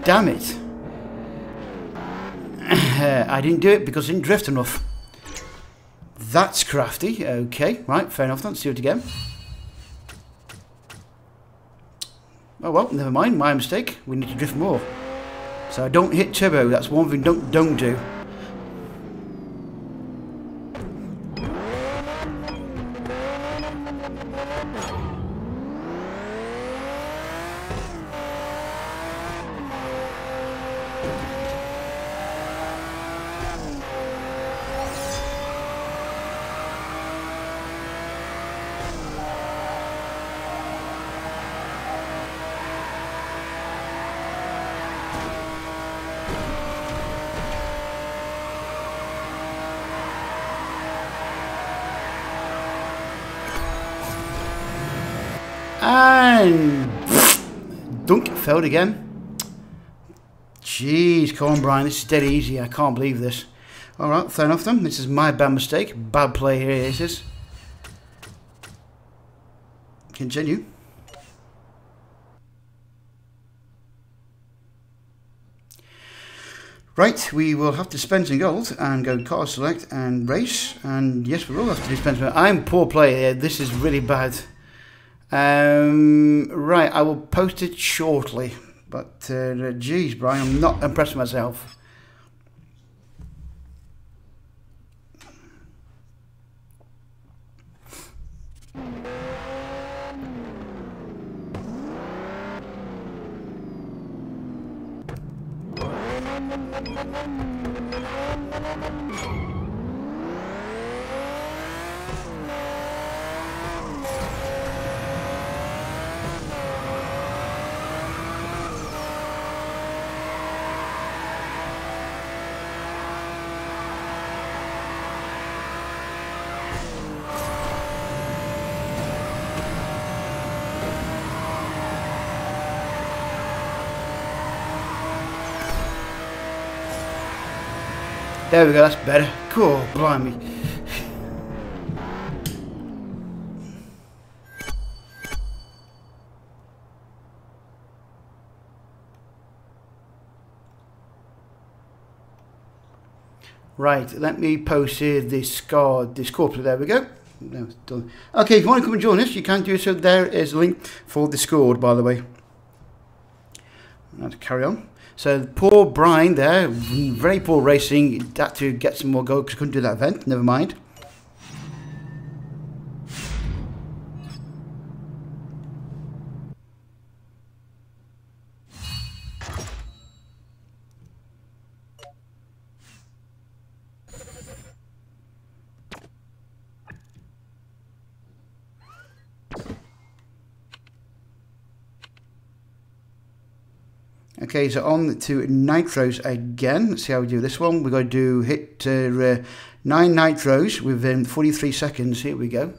Damn it. I didn't do it because I didn't drift enough. That's crafty. Okay, right, fair enough. Let's do it again. Oh well, never mind, my mistake. We need to drift more. So don't hit turbo, that's one thing don't do. And dunk, failed again. Jeez, come on, Brian, this is dead easy. I can't believe this. Alright, fair enough then. This is my bad mistake. Bad play here, this is. Continue. Right, we will have to spend some gold and go car select and race. And yes, we will have to spend some. I'm a poor player here. This is really bad. Right, I will post it shortly, but geez, Brian, I'm not impressed with myself. There we go, that's better. Cool, blimey. Right, let me post here this card, this corporate. There we go. No, it's done. Okay, if you want to come and join us, you can do so. There is a link for Discord, by the way. Now to carry on. So poor Brian there, very poor racing. Had to get some more gold because I couldn't do that event. Never mind. Okay, so on to nitros again. Let's see how we do this one. We've got to do hit 9 nitros within 43 seconds. Here we go.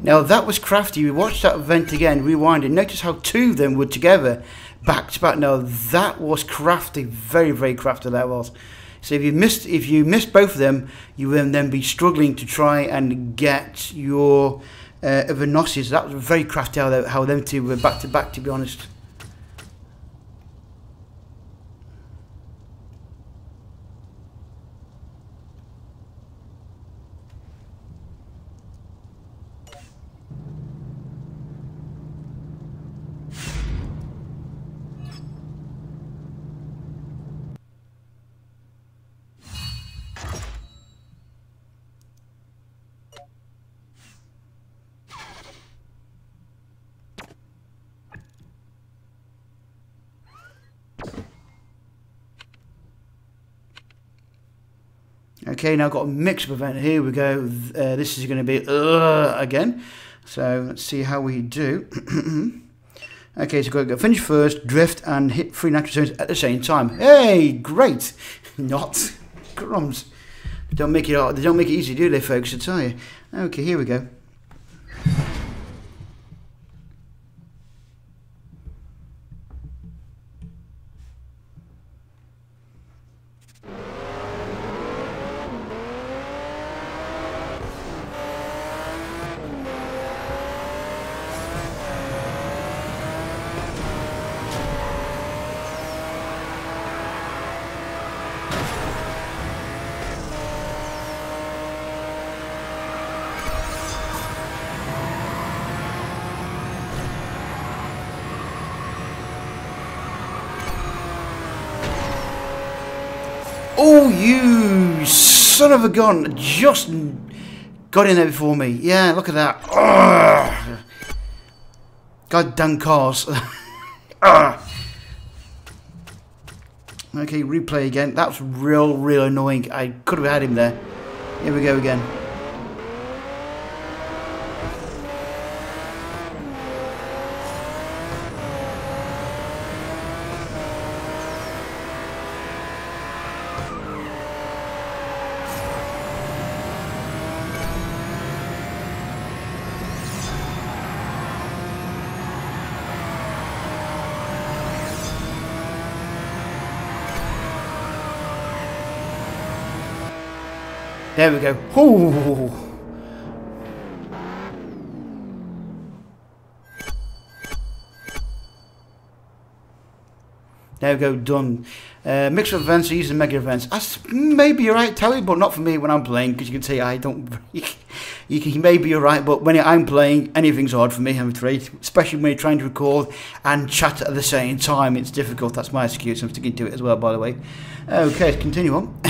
Now that was crafty. We watched that event again, rewind it. Notice how two of them were together, back to back. Now that was crafty, very, very crafty that was. So if you missed both of them, you will then be struggling to try and get your Venossis. That was very crafty how them two were back to back, to be honest. Okay, now I've got a mix-up event. Here we go. This is going to be again. So let's see how we do. Okay, so got to go finish first, drift, and hit 3 natural zones at the same time. Hey, great! Not crumbs. They don't make it easy, do they, folks? I tell you. Okay, here we go. Oh, you son of a gun! Just got in there before me. Yeah, look at that. Ugh. Goddamn cars. Okay, replay again. That's real annoying. I could have had him there. Here we go again. There we go. Ooh. There we go, done. Mix of events, using mega events. That's maybe you're right, Towie, but not for me when I'm playing, because you can see I don't. Maybe you're right, but when I'm playing, anything's hard for me, I'm afraid. Especially when you're trying to record and chat at the same time. It's difficult. That's my excuse. I'm sticking to it as well, by the way. Okay, let's continue on.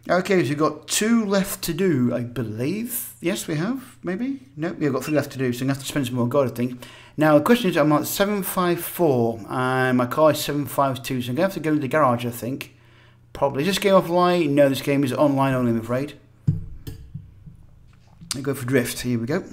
Okay, so we've got 2 left to do, I believe. Yes, we have, maybe? No, we've got 3 left to do, so I'm going to have to spend some more gold, I think. Now, the question is, I'm at 754, and my car is 752, so I'm going to have to go to the garage, I think. Probably. Is this game offline? No, this game is online only, I'm afraid. I go for drift. Here we go.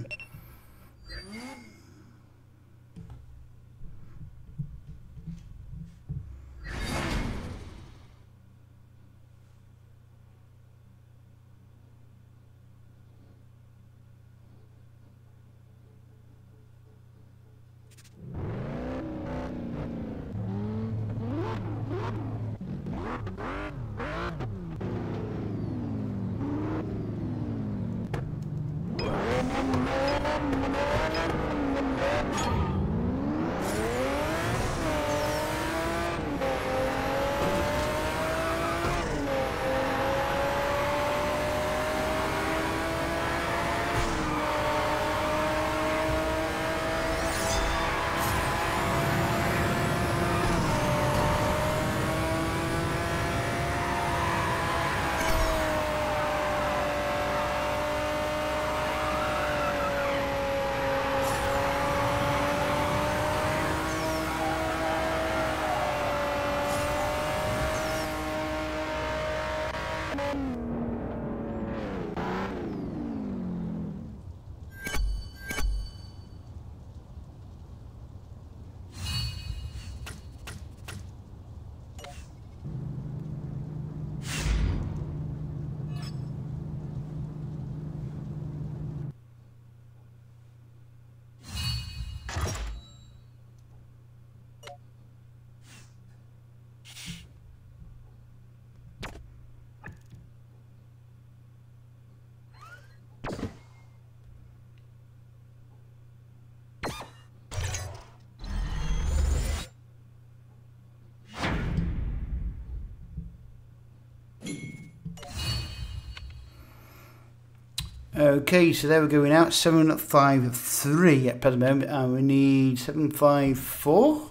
Okay, so there we're going out. 753 at present moment, and we need 754,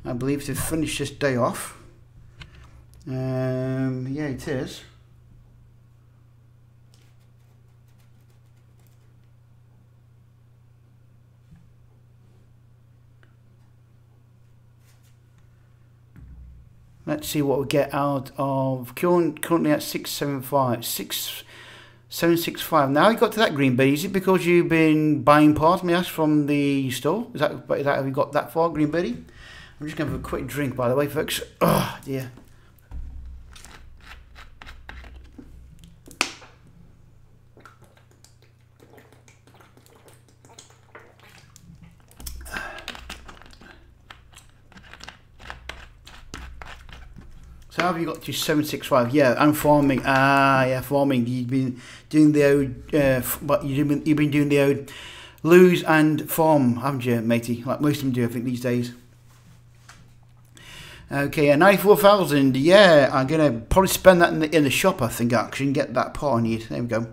I believe, to finish this day off. Yeah, it is. Let's see what we get out of currently at 675. 765. Now you got to that green birdie. Is it because you've been buying parts, may I ask, from the store? Is that have you got that far, green birdie? I'm just going to have a quick drink, by the way, folks. Oh dear. So how have you got to 765? Yeah, and farming. Ah, yeah, farming. You've been doing the old, but you've been doing the old lose and farm, haven't you, matey? Like most of them do, I think, these days. Okay, 94,000. Yeah, I'm gonna probably spend that in the shop, I think, actually, and get that part I need. There we go.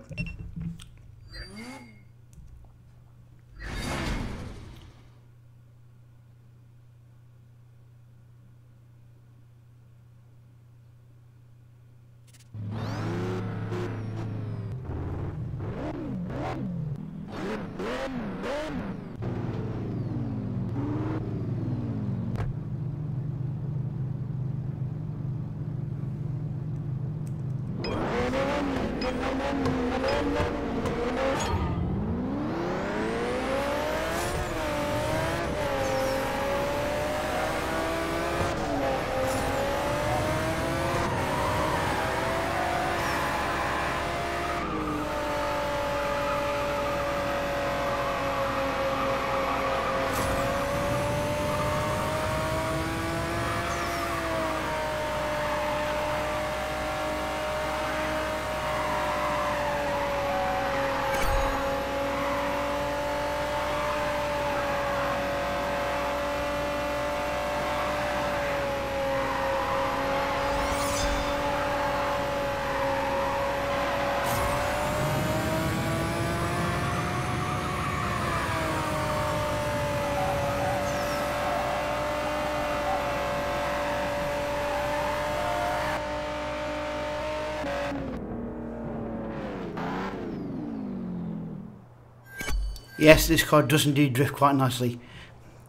Yes, this car does indeed drift quite nicely.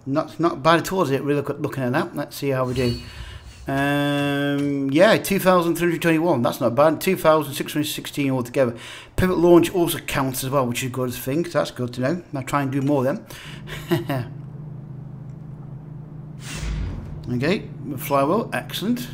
Not bad at all, is it? Really looking at that. Let's see how we do. Yeah, 2,321. That's not bad. 2,616 altogether. Pivot launch also counts as well, which is a good thing. So that's good to know. I'll try and do more then. Okay, flywheel, excellent.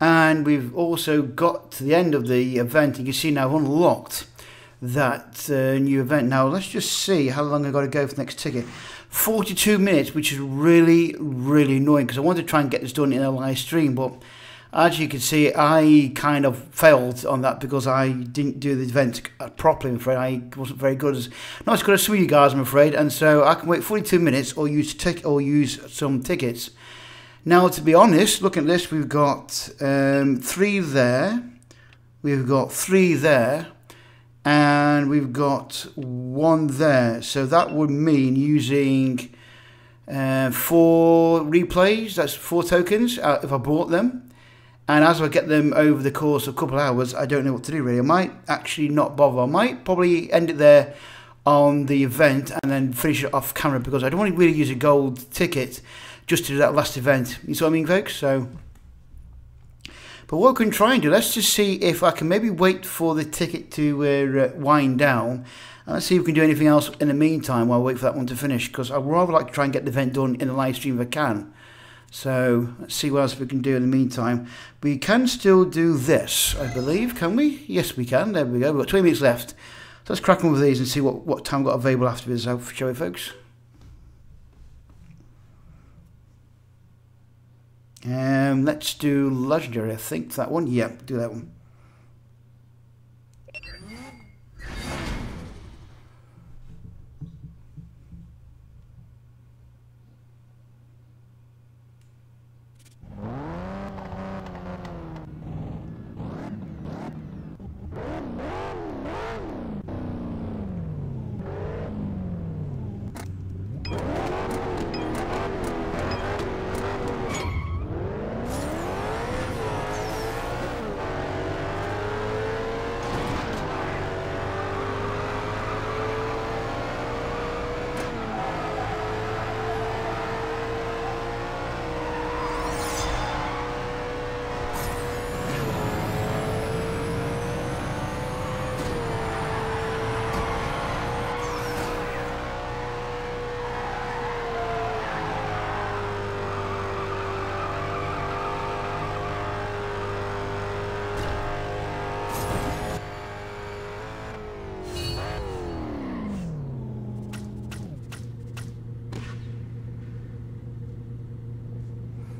And we've also got to the end of the event. You can see now I've unlocked that new event. Now let's just see how long I've got to go for the next ticket. 42 minutes, which is really, really annoying because I wanted to try and get this done in a live stream, but as you can see, I kind of failed on that because I didn't do the event properly, I'm afraid. I wasn't very good, not as good as some of you guys, I'm afraid, and so I can wait 42 minutes or use some tickets. Now, to be honest, look at this. We've got 3 there, we've got 3 there, and we've got 1 there. So that would mean using 4 replays. That's 4 tokens if I bought them. And as I get them over the course of a couple of hours, I don't know what to do really. I might actually not bother. I might probably end it there on the event and then finish it off camera because I don't want to really use a gold ticket just to do that last event. You see what I mean, folks? So, but what we can try and do, let's just see if I can maybe wait for the ticket to wind down. And let's see if we can do anything else in the meantime while I wait for that one to finish. Because I'd rather like to try and get the event done in a live stream if I can. So, let's see what else we can do in the meantime. We can still do this, I believe, can we? Yes, we can. There we go. We've got 20 minutes left. So let's crack on with these and see what time we've got available after this, shall we, folks? Let's do legendary, I think, that one. Yeah, do that one.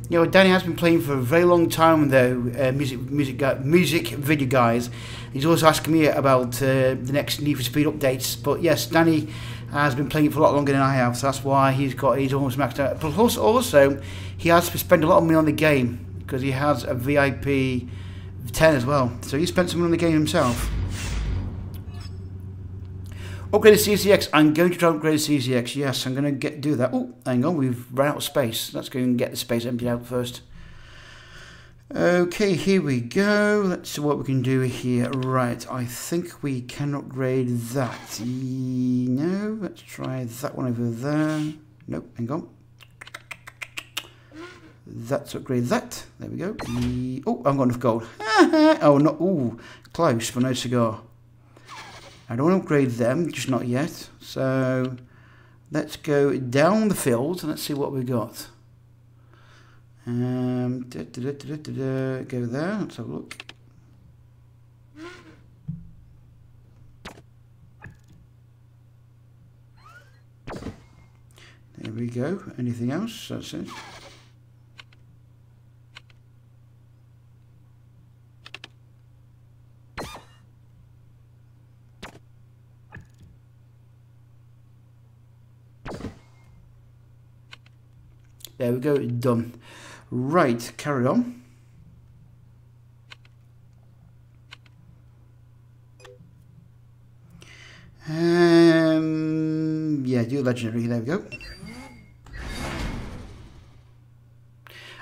You know, Danny has been playing for a very long time, though. Music video guys. He's also asking me about the next Need for Speed updates. But yes, Danny has been playing it for a lot longer than I have, so that's why he's almost maxed out. Plus, also, he has spent a lot of money on the game because he has a VIP 10 as well. So he spent some money on the game himself. Upgrade the CCX. I'm going to try to upgrade the CCX. Yes, I'm going to do that. Oh, hang on. We've run out of space. Let's go and get the space emptied out first. Okay, here we go. Let's see what we can do here. Right, I think we can upgrade that. No, let's try that one over there. Nope, hang on. Let's upgrade that. There we go. Oh, I've got enough gold. Oh, no. Ooh, close, but no cigar. I don't want to upgrade them, just not yet. So let's go down the field and let's see what we got. Go there, let's have a look. There we go. Anything else? That's it. There we go, done. Right, carry on. Yeah, do legendary. There we go.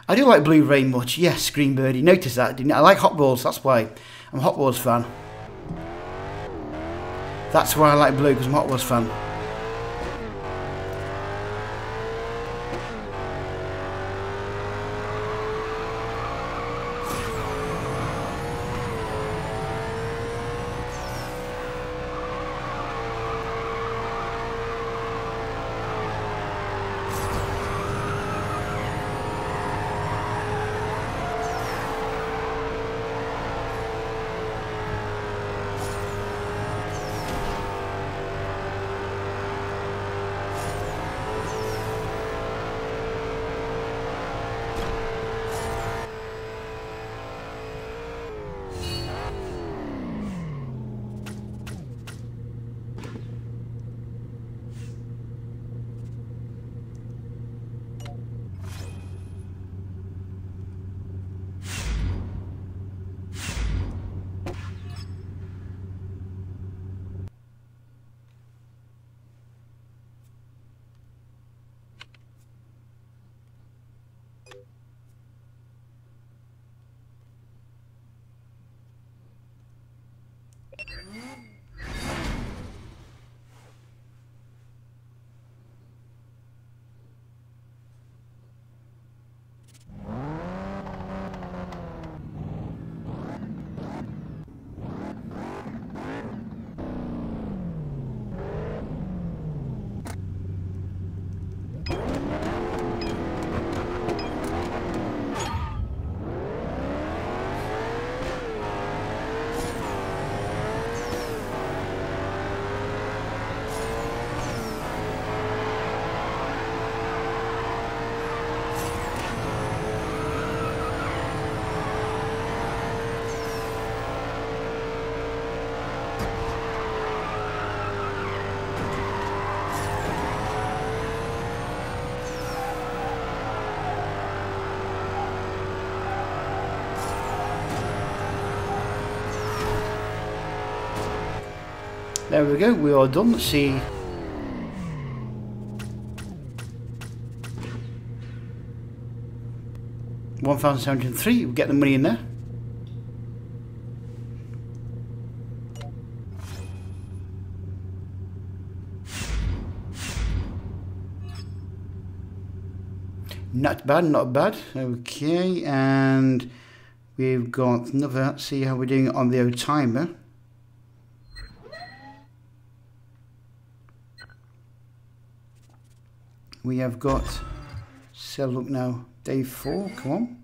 I do like Blue very much. Yes, Green Birdie. Notice that, didn't you? I like Hot Wheels. That's why I'm a Hot Wheels fan. That's why I like Blue, because I'm a Hot Wheels fan. There we go, we are done. Let's see. $1,703, we'll get the money in there. Not bad, not bad. Okay, and we've got another. Let's see how we're doing on the old timer. We have got, so look now, day 4, come on.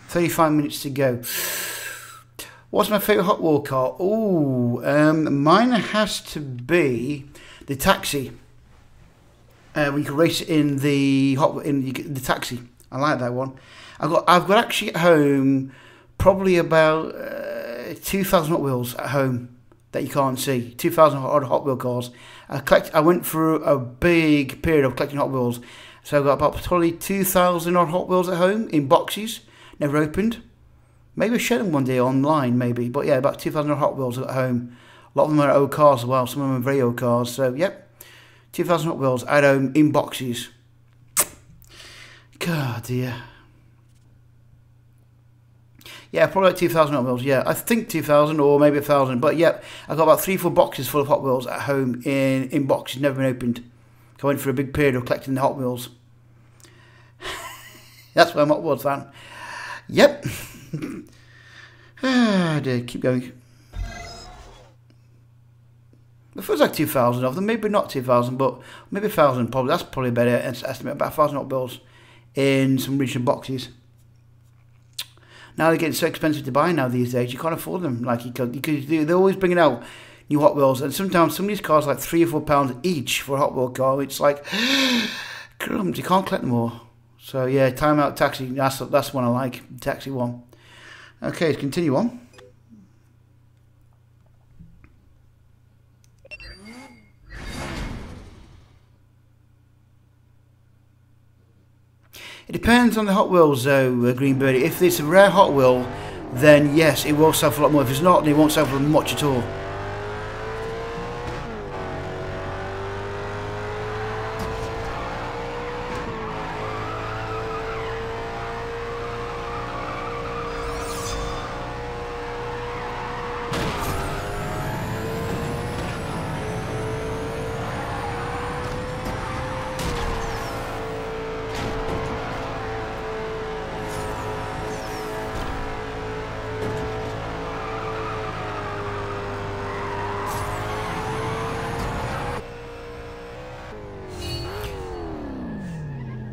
35 minutes to go. What's my favourite Hot Wheel car? Oh, mine has to be the Taxi. We can race it in the the Taxi. I like that one. I've got actually at home probably about 2,000 Hot Wheels at home that you can't see. 2,000 odd Hot Wheel cars. I went through a big period of collecting Hot Wheels, so I've got about probably 2,000 odd Hot Wheels at home in boxes, never opened. Maybe I'll show them one day online, maybe. But yeah, about 2,000 Hot Wheels at home. A lot of them are old cars as well. Some of them are very old cars. So yep, 2,000 Hot Wheels at home in boxes. God dear. Yeah, probably like 2,000 Hot Wheels. Yeah, I think 2,000 or maybe 1,000. But yep, I've got about 3-4 boxes full of Hot Wheels at home in boxes, never been opened. I went for a big period of collecting the Hot Wheels. That's why I'm a Hot Wheels fan. Yep. Ah dear, keep going. It feels like 2,000 of them, maybe not 2,000, but maybe 1,000 probably. That's probably a better estimate, about 1,000 Hot Wheels in some regional boxes. Now they're getting so expensive to buy now these days, you can't afford them like you could. They're always bringing out new Hot Wheels, and sometimes some of these cars are like £3 or £4 each for a Hot Wheel car. It's like, crumbs, you can't collect them all. So yeah, Time Out Taxi, that's the one I like, the Taxi one. Okay, let's continue on. It depends on the Hot Wheels though, Green Birdie. If it's a rare Hot Wheel, then yes, it will sell for a lot more. If it's not, then it won't sell for much at all.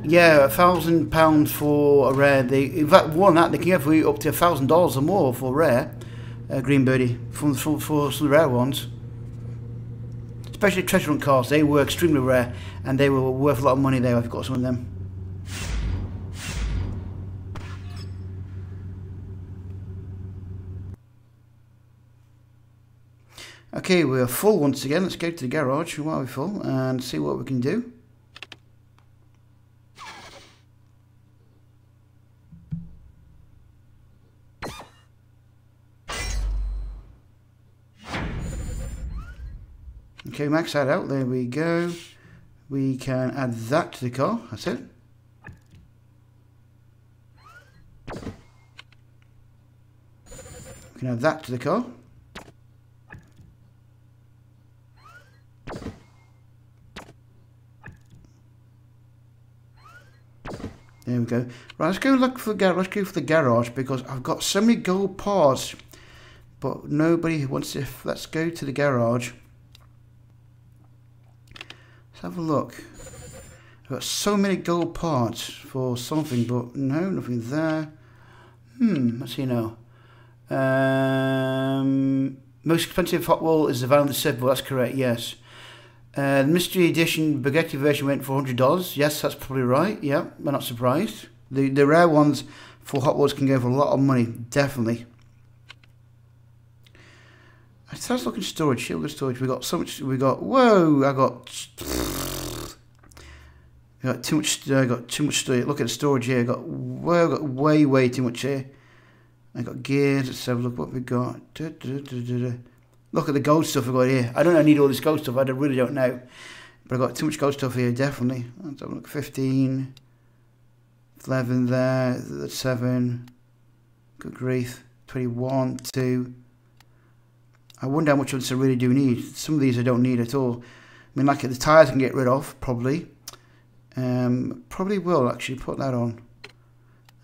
Yeah, £1,000 for a rare. In fact, more than that, they can give you up to $1,000 or more for rare green birdie for some of the rare ones. Especially treasure hunt cars, they were extremely rare and they were worth a lot of money there. I've got some of them. Okay, we're full once again. Let's go to the garage while we're full and see what we can do. Okay, max that out. There we go. We can add that to the car. That's it. We can add that to the car. There we go. Right, let's go look for the garage. Let's go for the garage because I've got so many gold parts, but nobody wants to. Let's go to the garage. Let's have a look. I've got so many gold parts for something, but no, nothing there. Let's see now. Most expensive Hot Wheel is the Van der Sipple. That's correct. Yes. The Mystery Edition Bugatti version went for $100. Yes, that's probably right. Yeah, I'm not surprised. The rare ones for Hot Wheels can go for a lot of money, definitely. Let's look at storage. Here we go, storage. We got so much. We got whoa! I got too much. I got too much storage. Look at the storage here. I got whoa! I got way too much here. I got gears. Let's have a look what we got. Look at the gold stuff I got here. I don't need all this gold stuff. I really don't know. But I got too much gold stuff here, definitely. Let's have a look. 15. 11 there. That's 7. Good grief. 21. 2. I wonder how much of this I really do need. Some of these I don't need at all. I mean, like the tyres I can get rid of, probably. Probably will actually put that on.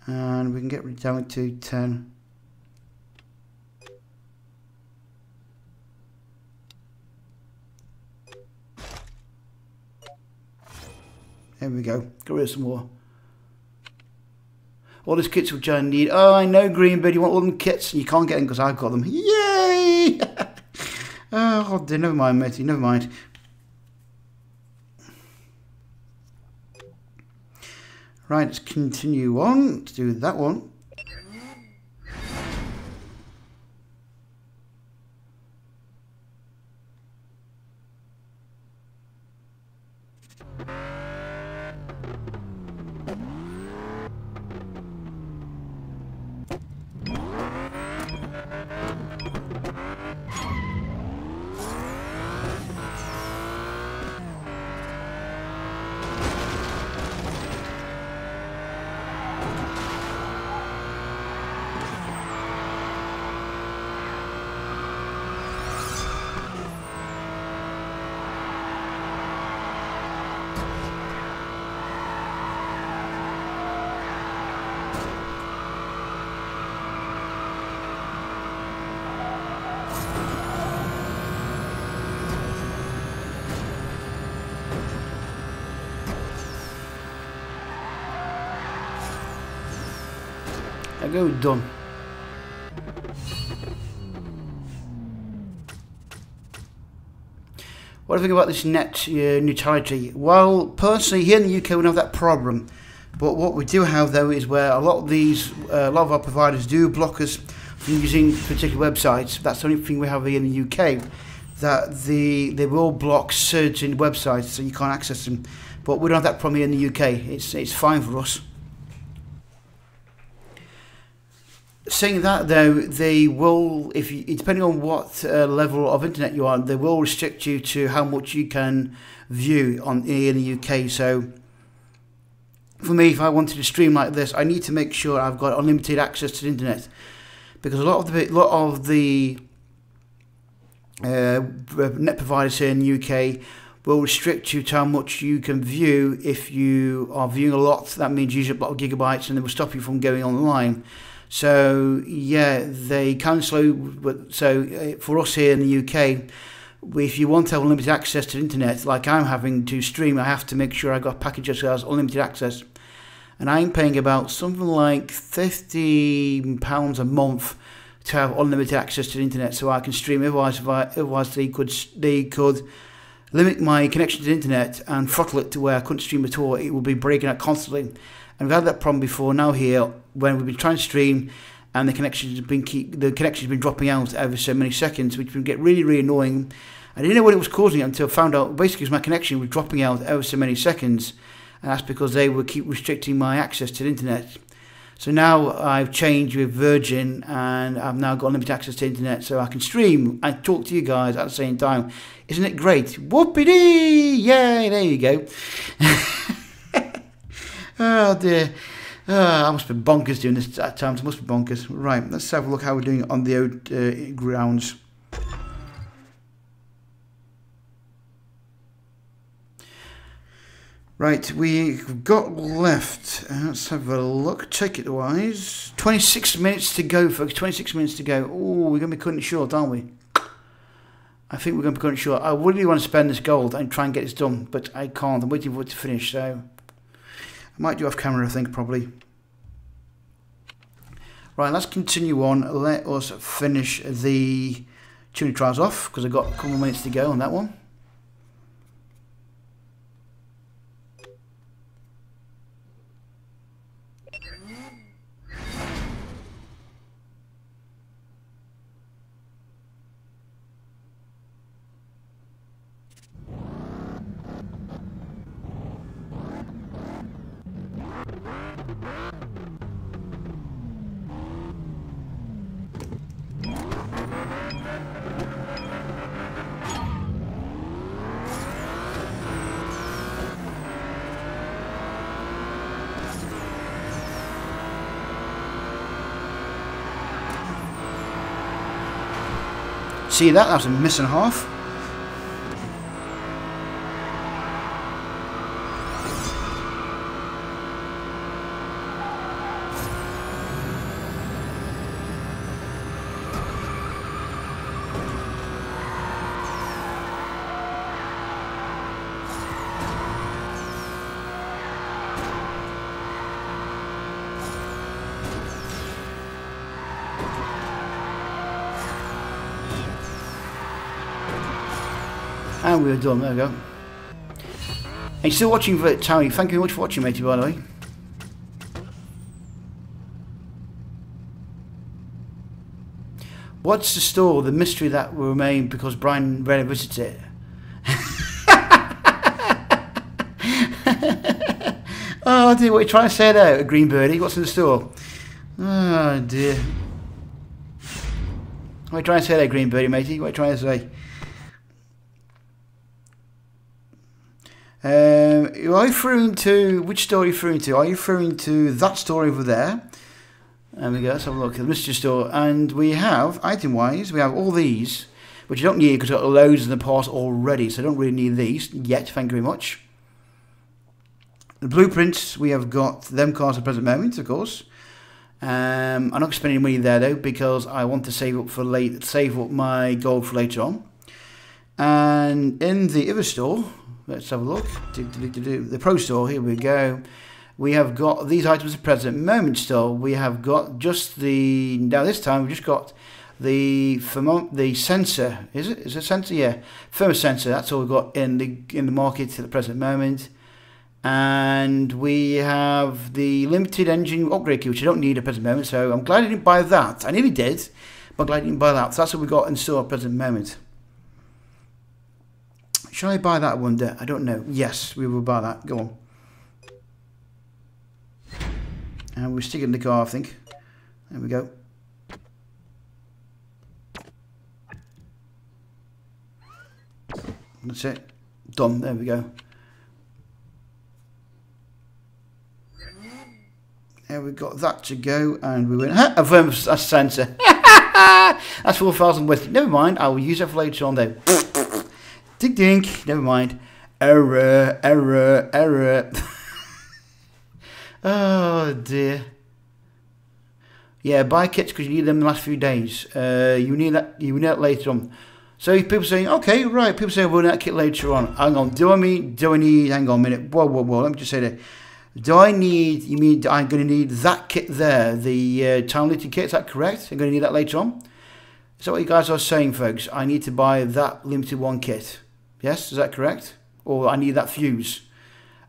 And we can get down to 10. There we go. Get rid of some more. All these kits which I need. Oh, I know, Green Bird. You want all them kits, and you can't get them because I've got them. Yay! Oh, dear, never mind, matey. Never mind. Right, let's continue on. Let's do that one. I go done. What do you think about this net neutrality? Well, personally, here in the UK, we don't have that problem. But what we do have, though, is where a lot of our providers do block us from using particular websites. That's the only thing we have here in the UK. That they will block certain websites, so you can't access them. But we don't have that problem here in the UK. It's fine for us. saying that though, they will, if you, depending on what level of internet you are, they will restrict you to how much you can view in the UK. So for me, if I wanted to stream like this, I need to make sure I've got unlimited access to the internet, because a lot of the net providers here in the UK will restrict you to how much you can view. If you are viewing a lot, that means using a lot of gigabytes, and they will stop you from going online. So yeah, they can slow. So for us here in the UK, if you want to have unlimited access to the internet, like I'm having to stream, I have to make sure I got packages that has unlimited access, and I'm paying about something like £50 a month to have unlimited access to the internet, so I can stream. Otherwise they could limit my connection to the internet and throttle it to where I couldn't stream at all. It would be breaking out constantly, and we've had that problem before. Now here, when we've been trying to stream, and the connection's been dropping out every so many seconds, which would get really annoying. I didn't know what it was causing it until I found out basically my connection was dropping out every so many seconds, and that's because they would keep restricting my access to the internet. So now I've changed with Virgin, and I've now got unlimited access to the internet, so I can stream and talk to you guys at the same time. Isn't it great? Whoopity! Yay! There you go. Oh dear. I must be bonkers doing this at times. It must be bonkers. Right, let's have a look how we're doing on the old grounds. Right, we've got left, let's have a look, ticket-wise, 26 minutes to go, folks, 26 minutes to go. Oh, we're going to be cutting it short, aren't we? I think we're going to be cutting it short. I really want to spend this gold and try and get this done, but I can't. I'm waiting for it to finish, so I might do off camera, I think, probably. Right, let's continue on. Let us finish the tuning trials off, because I've got a couple of minutes to go on that one. See that? That's a miss and a half. And we're done, there we go. And you're still watching for Towie. Thank you very much for watching, matey, by the way. What's the store, the mystery that will remain because Brian rarely visits it? Oh dear, what are you trying to say there, Green Birdie? What's in the store? Oh dear. What are you trying to say there, Green Birdie, matey? What are you trying to say? Are you referring to, which store are you referring to? Are you referring to that store over there? There we go, let's have a look at the mystery store. And we have, item-wise, we have all these, which you don't need because I've got loads in the parts already, so I don't really need these yet, thank you very much. The blueprints, we have got them cars at the present moment, of course. I'm not going to spend any money there though, because I want to save up for save up my gold for later on. And in the other store, let's have a look. The Pro Store, here we go. We have got these items at the present moment still. We have got just the, now this time we've just got the sensor. Is it a sensor? Yeah. Thermal sensor, that's all we've got in the market at the present moment. And we have the limited engine upgrade key, which I don't need at the present moment, so I'm glad I didn't buy that. I nearly did, but I'm glad I didn't buy that. So that's what we've got in store at the present moment. Shall I buy that one there? I don't know. Yes, we will buy that. Go on. And we'll stick it in the car, I think. There we go. That's it. Done. There we go. There we got that to go, and we went. A firm sensor. That's 4,000 worth. Never mind. I will use it for later on though. Ding ding. Never mind. Error. Error. Error. Oh dear. Yeah, buy kits because you need them in the last few days. You need that. You need that later on. So people saying, okay, right. People say we'll need that kit later on. Hang on. Do I need? Hang on a minute. Whoa, whoa, whoa. Let me just say that. Do I need? You mean I'm going to need that kit there? The town limited kit. Is that correct? I'm going to need that later on. Is that what you guys are saying, folks? I need to buy that limited one kit. Yes, is that correct? Or I need that fuse.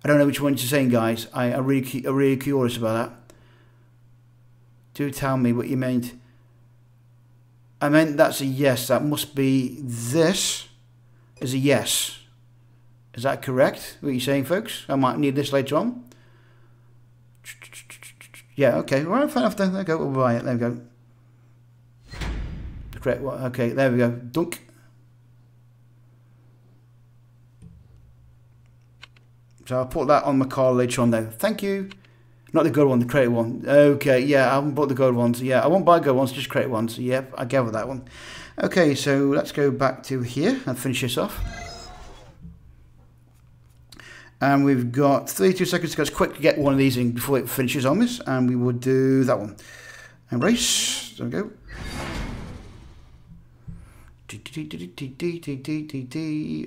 I don't know which one you're saying, guys. I'm really curious about that. Do tell me what you meant. I meant that's a yes. That must be this is a yes. Is that correct? What you're saying, folks? I might need this later on. Yeah, okay. Right, fair enough then. There we go. We'll buy it. There we go. The correct one. Okay, there we go. Dunk. So I'll put that on my car later on though. Thank you. Not the gold one, the credit one. Okay, yeah, I haven't bought the gold ones. Yeah, I won't buy gold ones, just credit ones. Yep, I gather that one. Okay, so let's go back to here and finish this off. And we've got 32 seconds to go. Let's quickly get one of these in before it finishes on this. And we will do that one. And race. There we go.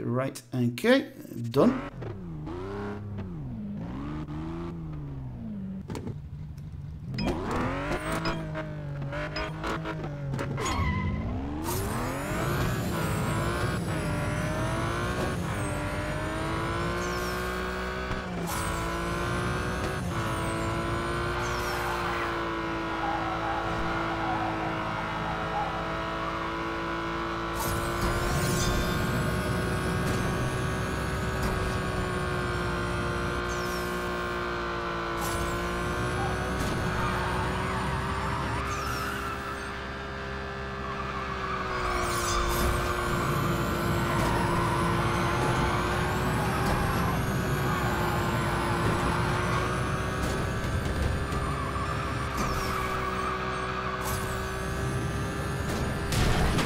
Right, okay. Done.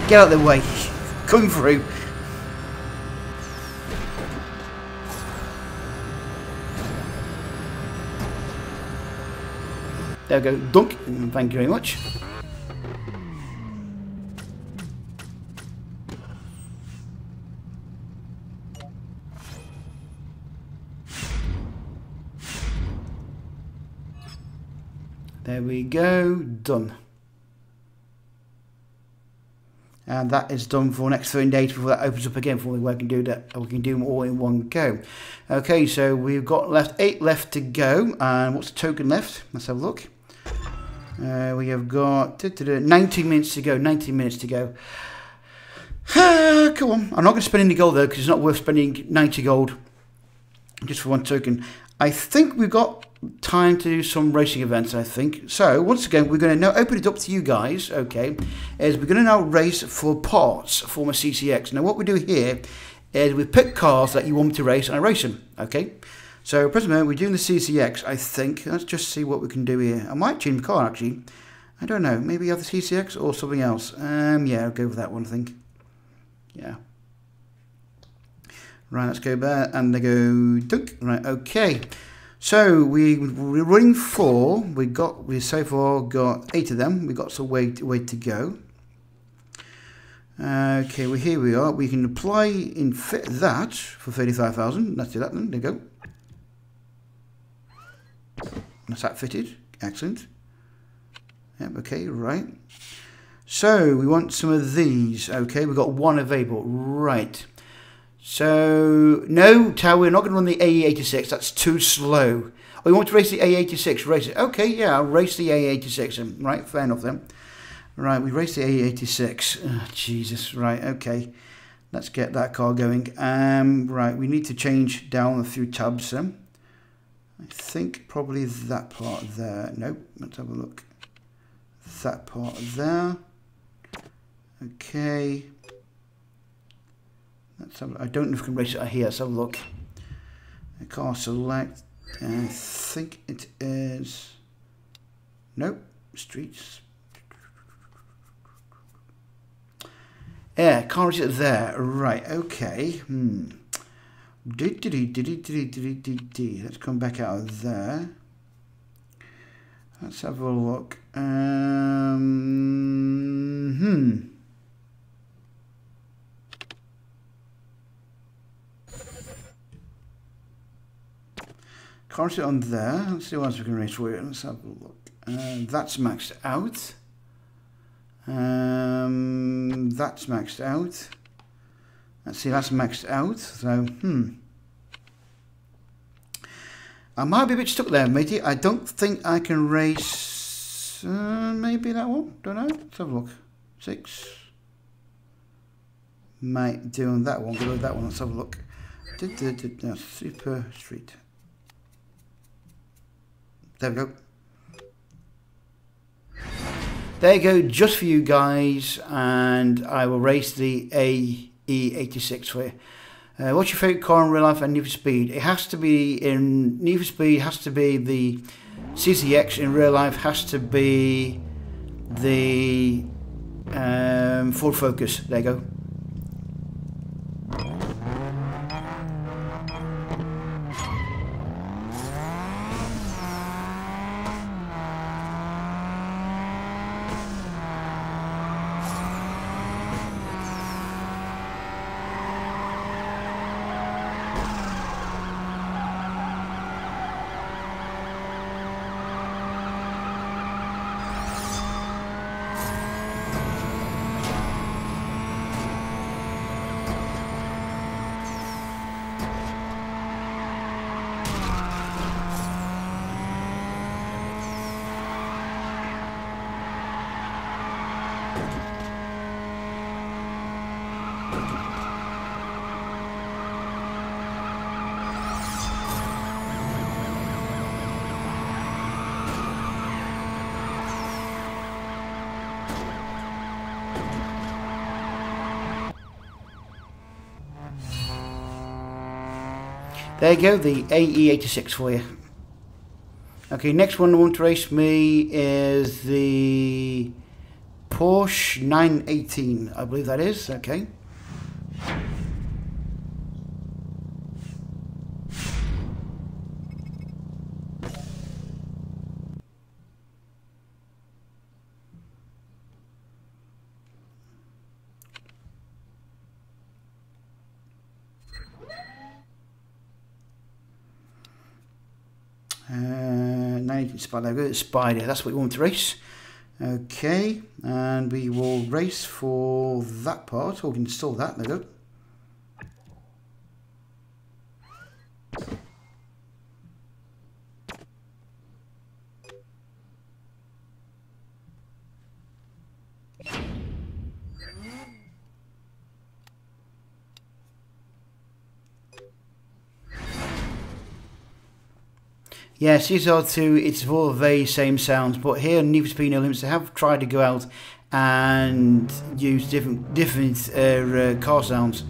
Get out of the way. Coming through. There we go. Dunk. Thank you very much. There we go. Done. And that is done for the next 13 days before that opens up again for we can do that. We can do them all in one go. Okay, so we've got 8 left to go. And what's the token left? Let's have a look. We have got 19 minutes to go. 19 minutes to go. Come on. I'm not going to spend any gold though because it's not worth spending 90 gold just for one token. I think we've got time to do some racing events, I think. So, once again, we're going to now open it up to you guys, okay, is we're going to now race for parts for my CCX. Now, what we do here is we pick cars that you want me to race, and I race them, okay? So, at present moment, we're doing the CCX, I think. Let's just see what we can do here. I might change the car, actually. I don't know. Maybe have the CCX or something else. Yeah, I'll go with that one, I think. Yeah. Right, let's go back, and they go, dunk. Right, okay. So we're running 4. We so far got 8 of them. We've got some way to go. Okay, well here we are. We can apply and fit that for 35,000. Let's do that then. There you go. That's that fitted. Excellent. Yep. Okay. Right. So we want some of these. Okay, we've got 1 available. Right. So, no, Tao, we're not going to run the AE86. That's too slow. Oh, you want to race the AE86? Race it. Okay, yeah, I'll race the AE86. Right, fair enough then. Right, we race the AE86. Oh, Jesus, right, okay. Let's get that car going. Right, we need to change down a few tabs then. I think probably that part there. Nope, let's have a look. That part there. Okay. I don't know if I can race it here. Let's have a look. Car select. I think it is. Nope. Streets. Yeah, car is there. Right. Okay. Let's come back out of there. Let's have a look. Can't sit on there. Let's see what else we can race for you. Let's have a look. That's maxed out. That's maxed out. Let's see, that's maxed out. So, I might be a bit stuck there, matey. I don't think I can race. Maybe that one. Don't know. Let's have a look. 6. Might do on that one. Go with that one. Let's have a look. No, super street. There we go. There you go, just for you guys, and I will race the AE86 for you. What's your favourite car in real life and Need for Speed? It has to be in Need for Speed, has to be the CCX. In real life, has to be the Ford Focus. There you go. There you go, the AE86 for you. Okay, next one I want to race me is the Porsche 918, I believe that is. Okay. Spider, that's what we want to race. Okay, and we will race for that part, or we can install that. There we go. Yes, these are two, it's all the very same sounds, but here in Need for Speed No Limits, they have tried to go out and use different car sounds.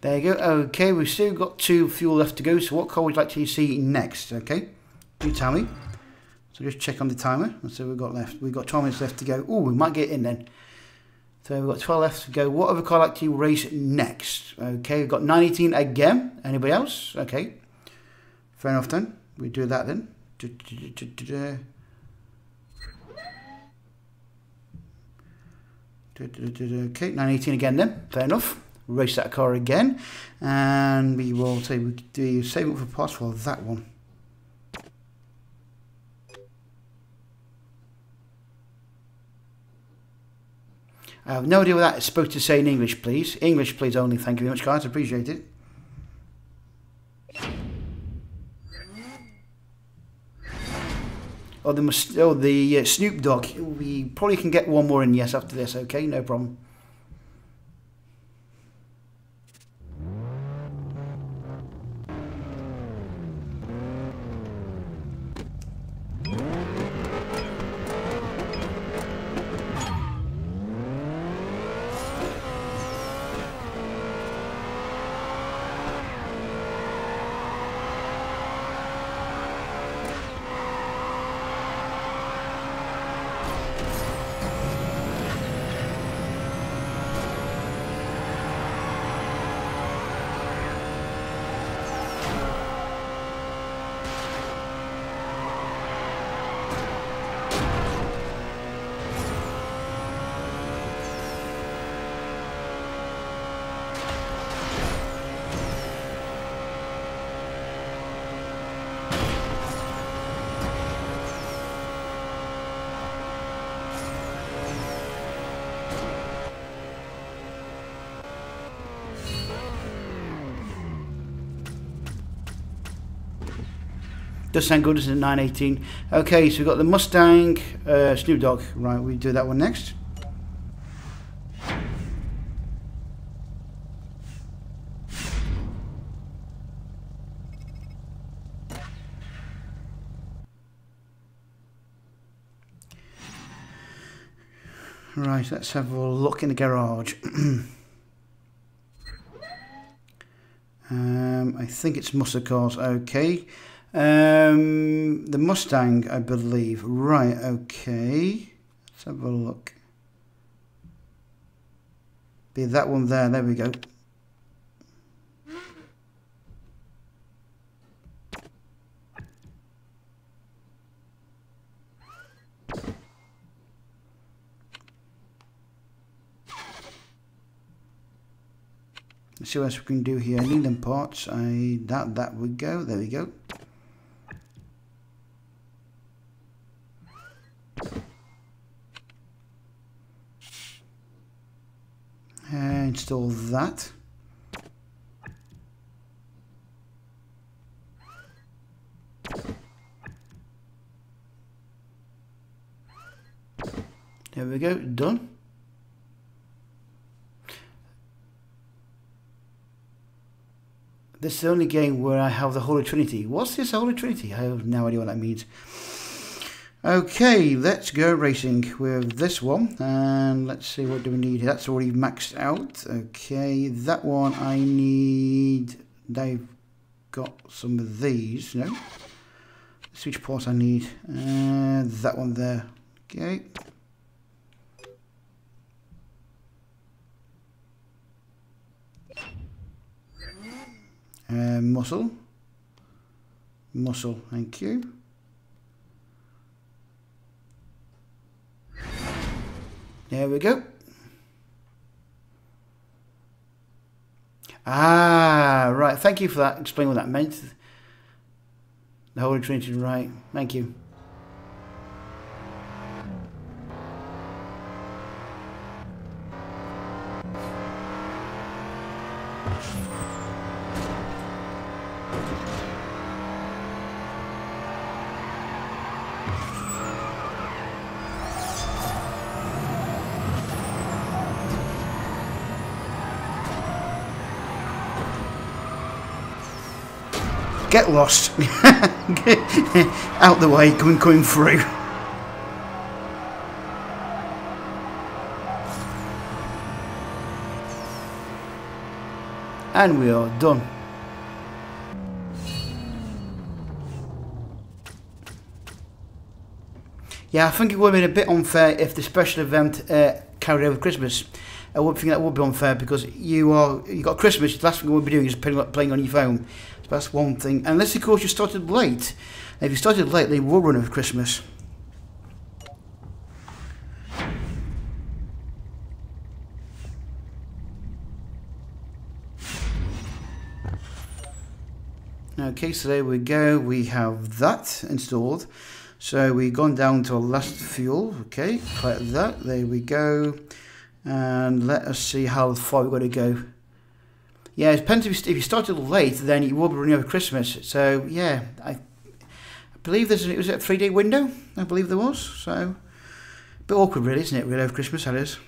There you go. Okay, we've still got 2 fuel left to go. So what car would you like to see next? Okay, you tell me. So just check on the timer. So we've got left. We've got 12 minutes left to go. Oh, we might get in then. So we've got 12 left to go. What other car would you like to race next? Okay, we've got 918 again. Anybody else? Okay, fair enough then. We do that then. Okay, 918 again then. Fair enough. Race that car again, and we will say we do save up for parts for that one. I have no idea what that is supposed to say in English, please. English, please only. Thank you very much, guys. I appreciate it. Oh, the Snoop Dogg. We probably can get one more in, yes, after this. Okay, no problem. Does sound good, doesn't it? 918. Okay, so we've got the Mustang, Snoop Dogg. Right, we do that one next. Right, let's have a look in the garage. I think it's muscle cars. Okay. The Mustang, I believe. Right, okay. Let's have a look. Be that one there. There we go. Let's see what else we can do here. I need them parts. That would go. There we go. Install that. There we go. Done. This is the only game where I have the Holy Trinity. What's this Holy Trinity? I have no idea what that means. Okay, let's go racing with this one. And let's see, what do we need here? That's already maxed out. Okay, that one I need... They've got some of these, no? Let's see which parts I need. That one there. Okay. Muscle, thank you. There we go. Ah, right. Thank you for that. Explain what that meant. The Holy Trinity, right. Thank you. Get lost. Out the way, coming through. And we are done. Yeah, I think it would have been a bit unfair if the special event carried over Christmas. I would think that would be unfair because you got Christmas. The last thing you would be doing is playing on your phone. So that's one thing. Unless of course you started late. And if you started late, they will run over Christmas. Okay, so there we go. We have that installed. So we've gone down to our last fuel. Okay, like that. There we go. And let us see how far we've got to go. Yeah, it depends if you started late, then you will be running over Christmas. So yeah, I believe it was a 3-day window. I believe there was. So a bit awkward, really, isn't it? Really over Christmas, that is.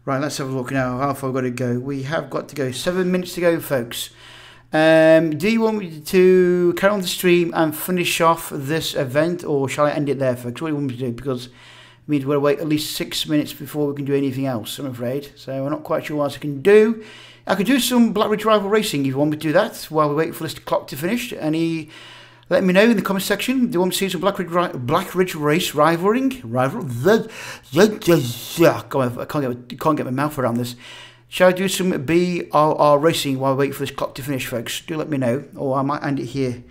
Right, let's have a look now. How far we've got to go? We have got to go 7 minutes to go, folks. Do you want me to carry on the stream and finish off this event, or shall I end it there, folks? What do you want me to do? Because it means we'll wait at least 6 minutes before we can do anything else, I'm afraid. So I'm not quite sure what else I can do. I could do some Black Ridge Rival Racing if you want me to do that while we wait for this clock to finish. Let me know in the comment section. Do you want me to see some Black Ridge race rivaling? I can't get my mouth around this. Shall I do some BRR racing while I wait for this clock to finish, folks? Do let me know, or I might end it here,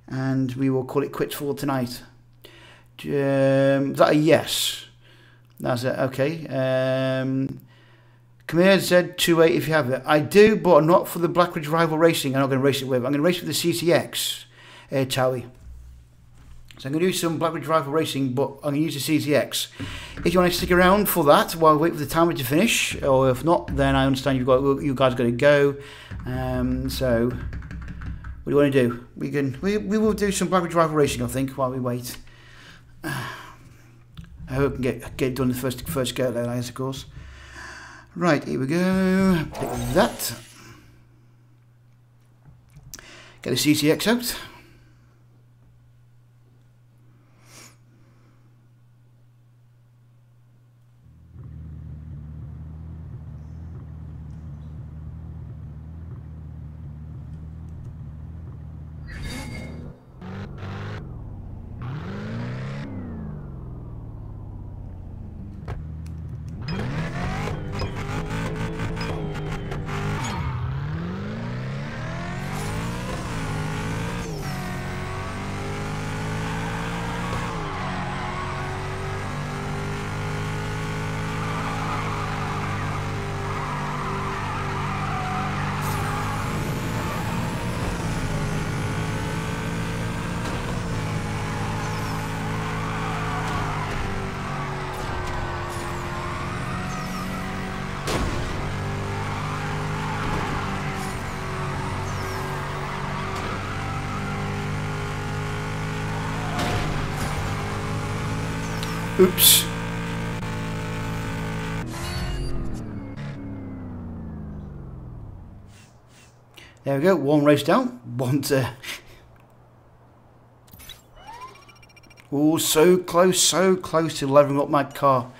and we will call it quits for tonight. Is that a yes? That's it. Okay. Come here, Z28 if you have it. I do, but not for the Black Ridge Rival Racing. I'm not going to race it with. I'm going to race with the CCX. Towie. So I'm going to do some Black Ridge Rival Racing, but I'm going to use the CCX. If you want to stick around for that while I wait for the timer to finish, or if not, then I understand you guys got to go. So what do you want to do? We will do some Black Ridge Rival Racing, I think, while we wait. I hope we can get it done the first go there, of course. Right, here we go. Pick that. Get the CCX out. Oops. There we go, one race down, one to... Oh, so close to leveling up my car.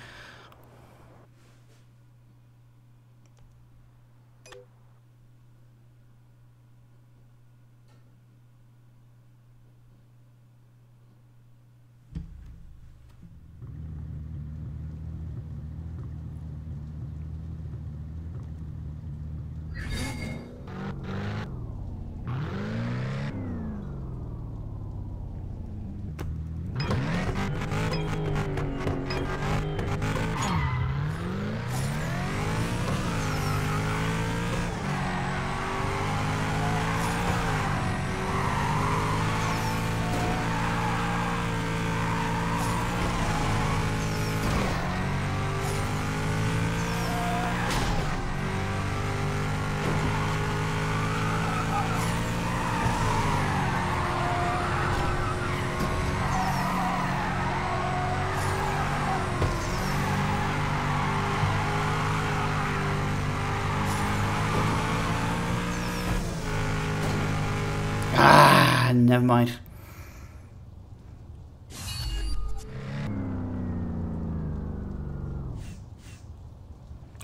Never mind.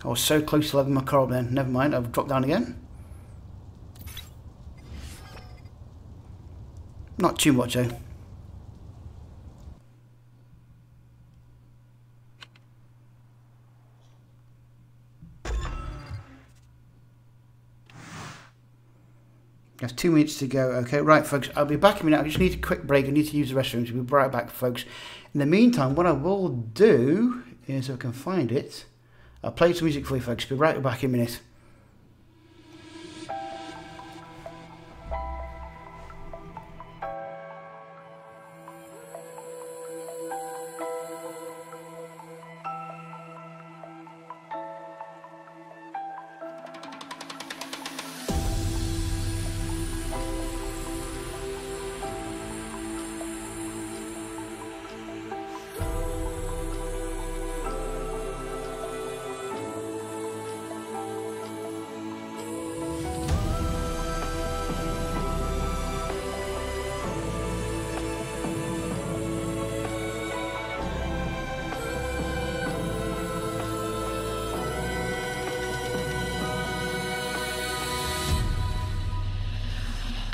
I was so close to leveling my car up then. Never mind, I've dropped down again. Not too much though. There's 2 minutes to go. Okay, right, folks. I'll be back in a minute. I just need a quick break. I need to use the restroom. So we'll be right back, folks. In the meantime, what I will do is, if I can find it, I'll play some music for you, folks. Be right back in a minute.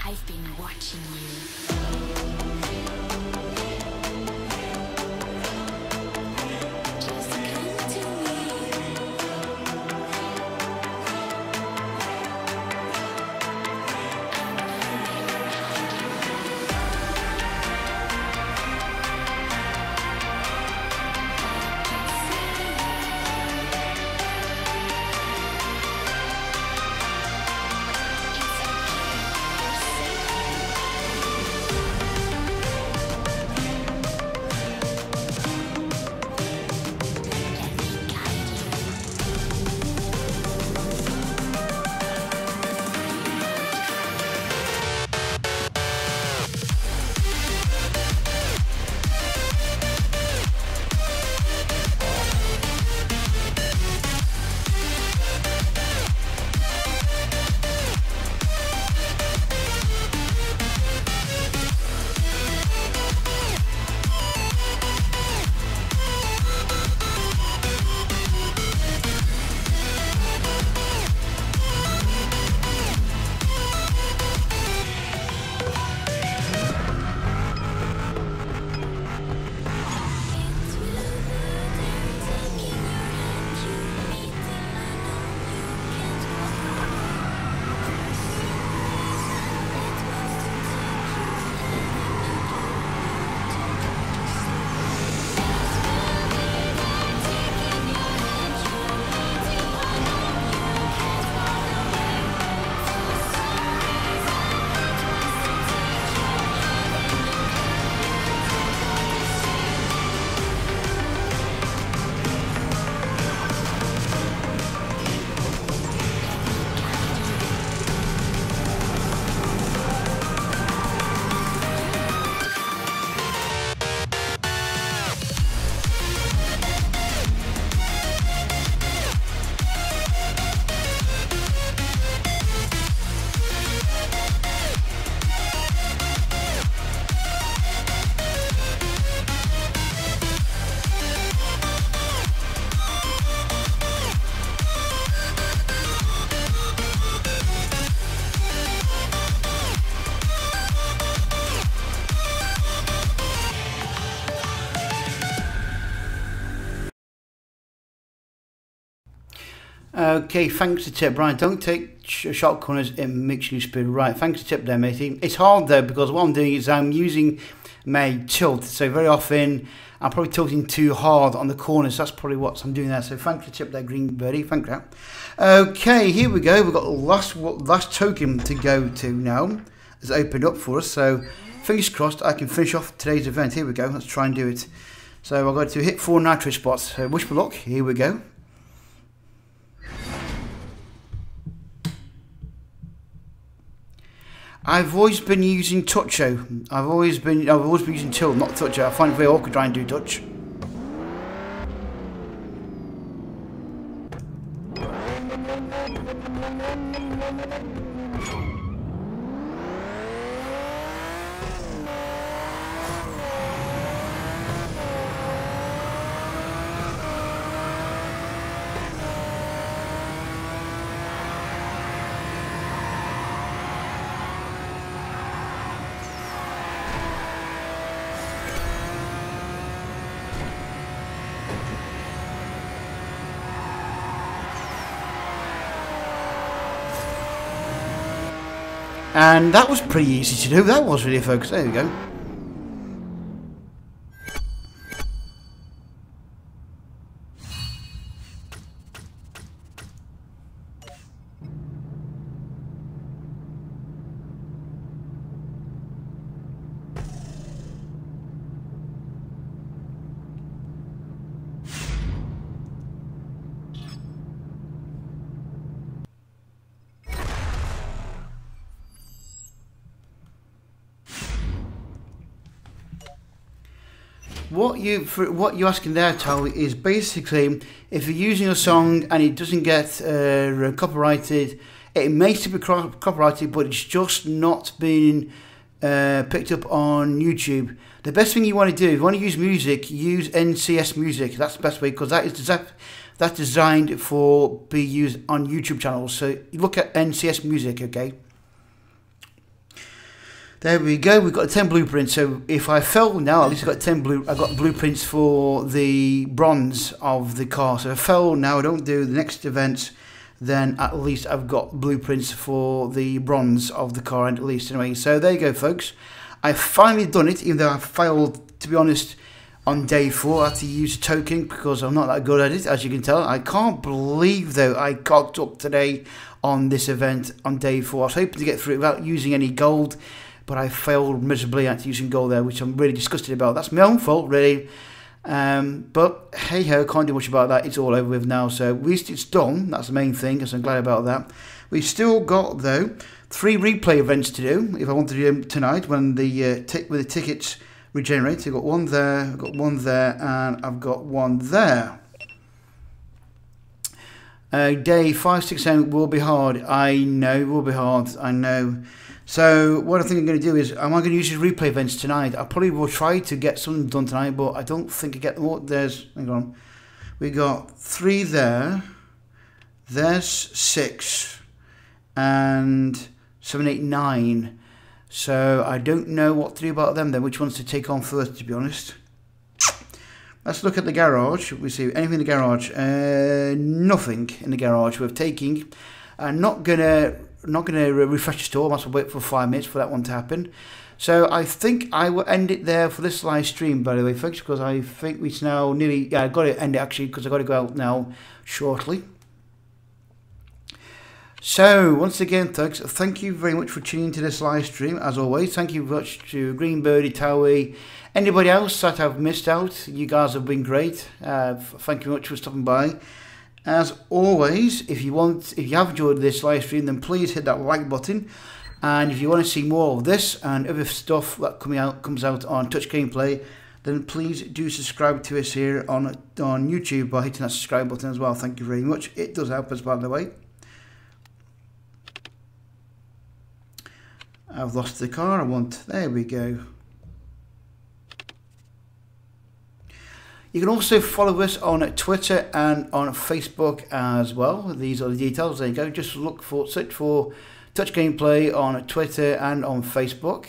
I've been watching you. Just come to
Okay, thanks to tip, Brian. Don't take short corners, it makes you speed. Right, thanks to tip there, matey. It's hard though, because what I'm doing is I'm using my tilt. So very often I'm probably tilting too hard on the corners. That's probably what I'm doing there. So thanks for tip there, Green Birdie. Thank you. Okay, here we go. We've got the last token to go to now. It's opened up for us. So fingers crossed I can finish off today's event. Here we go. Let's try and do it. So I've got to hit 4 nitro spots. So wish me luck. Here we go. I've always been using Toucho. I've always been using tilt, not Toucho. I find it very awkward trying to do touch. And that was pretty easy to do. That was really, folks. There we go. What you're asking there, Tal, is basically if you're using a song and it doesn't get copyrighted, it may still be copyrighted, but it's just not being picked up on YouTube. The best thing you want to do, if you want to use music, use NCS music. That's the best way, because that's designed for be used on YouTube channels. So you look at NCS music, okay? There we go. We've got 10 blueprints. So if I fail now, at least I've got 10 I've got blueprints for the bronze of the car. So if I fail now, I don't do the next events, then at least I've got blueprints for the bronze of the car, and at least anyway. So there you go, folks. I've finally done it, even though I failed, to be honest, on day 4. I had to use token because I'm not that good at it, as you can tell. I can't believe, though, I cocked up today on this event on day 4. I was hoping to get through it without using any gold, but I failed miserably at using gold there, which I'm really disgusted about. That's my own fault, really. But hey ho, can't do much about that. It's all over with now, so at least it's done. That's the main thing, so I'm glad about that. We've still got, though, 3 replay events to do if I want to do them tonight when the tickets regenerate. I've got one there, I've got one there, and I've got one there. Day 5, 6, 7 will be hard. I know it will be hard. I know. So what I think I'm going to do is, am I going to use these replay events tonight? I probably will try to get something done tonight, but I don't think I get them all. There's, hang on, we got 3 there. There's 6 and 7, 8, 9. So I don't know what to do about them then. Which ones to take on first, to be honest. Let's look at the garage. We see anything in the garage. Nothing in the garage worth taking. I'm not gonna refresh the store. I must wait for 5 minutes for that one to happen. So I think I will end it there for this live stream, by the way, folks, because I think it's now nearly, yeah, I've got to end it actually, because I've got to go out now shortly. So once again, folks, thank you very much for tuning into this live stream. As always, thank you very much to Green Birdie, Towie, anybody else that I've missed out. You guys have been great. Thank you very much for stopping by. As always, if you have enjoyed this live stream, then please hit that like button. And if you want to see more of this and other stuff that comes out on TouchGameplay, then please do subscribe to us here on YouTube by hitting that subscribe button as well. Thank you very much. It does help us, by the way. I've lost the car. There we go. You can also follow us on Twitter and on Facebook as well. These are the details. There you go. Just search for TouchGameplay on Twitter and on Facebook.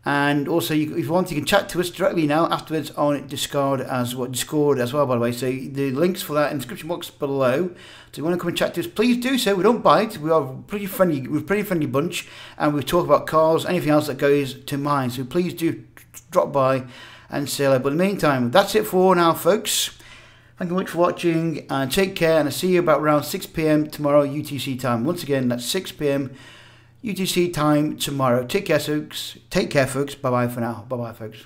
And also, if you want, you can chat to us directly now afterwards on Discord as well, by the way. So the links for that in the description box below. So if you want to come and chat to us, please do so. We don't bite. We are pretty friendly. We're a pretty friendly bunch, and we talk about cars, anything else that goes to mind. So please do drop by and say hello. But in the meantime, that's it for now, folks. Thank you very much for watching, and take care, and I'll see you about around 6 PM tomorrow UTC time. Once again, that's 6 PM UTC time tomorrow. Take care, folks. Bye-bye for now. Bye-bye, folks.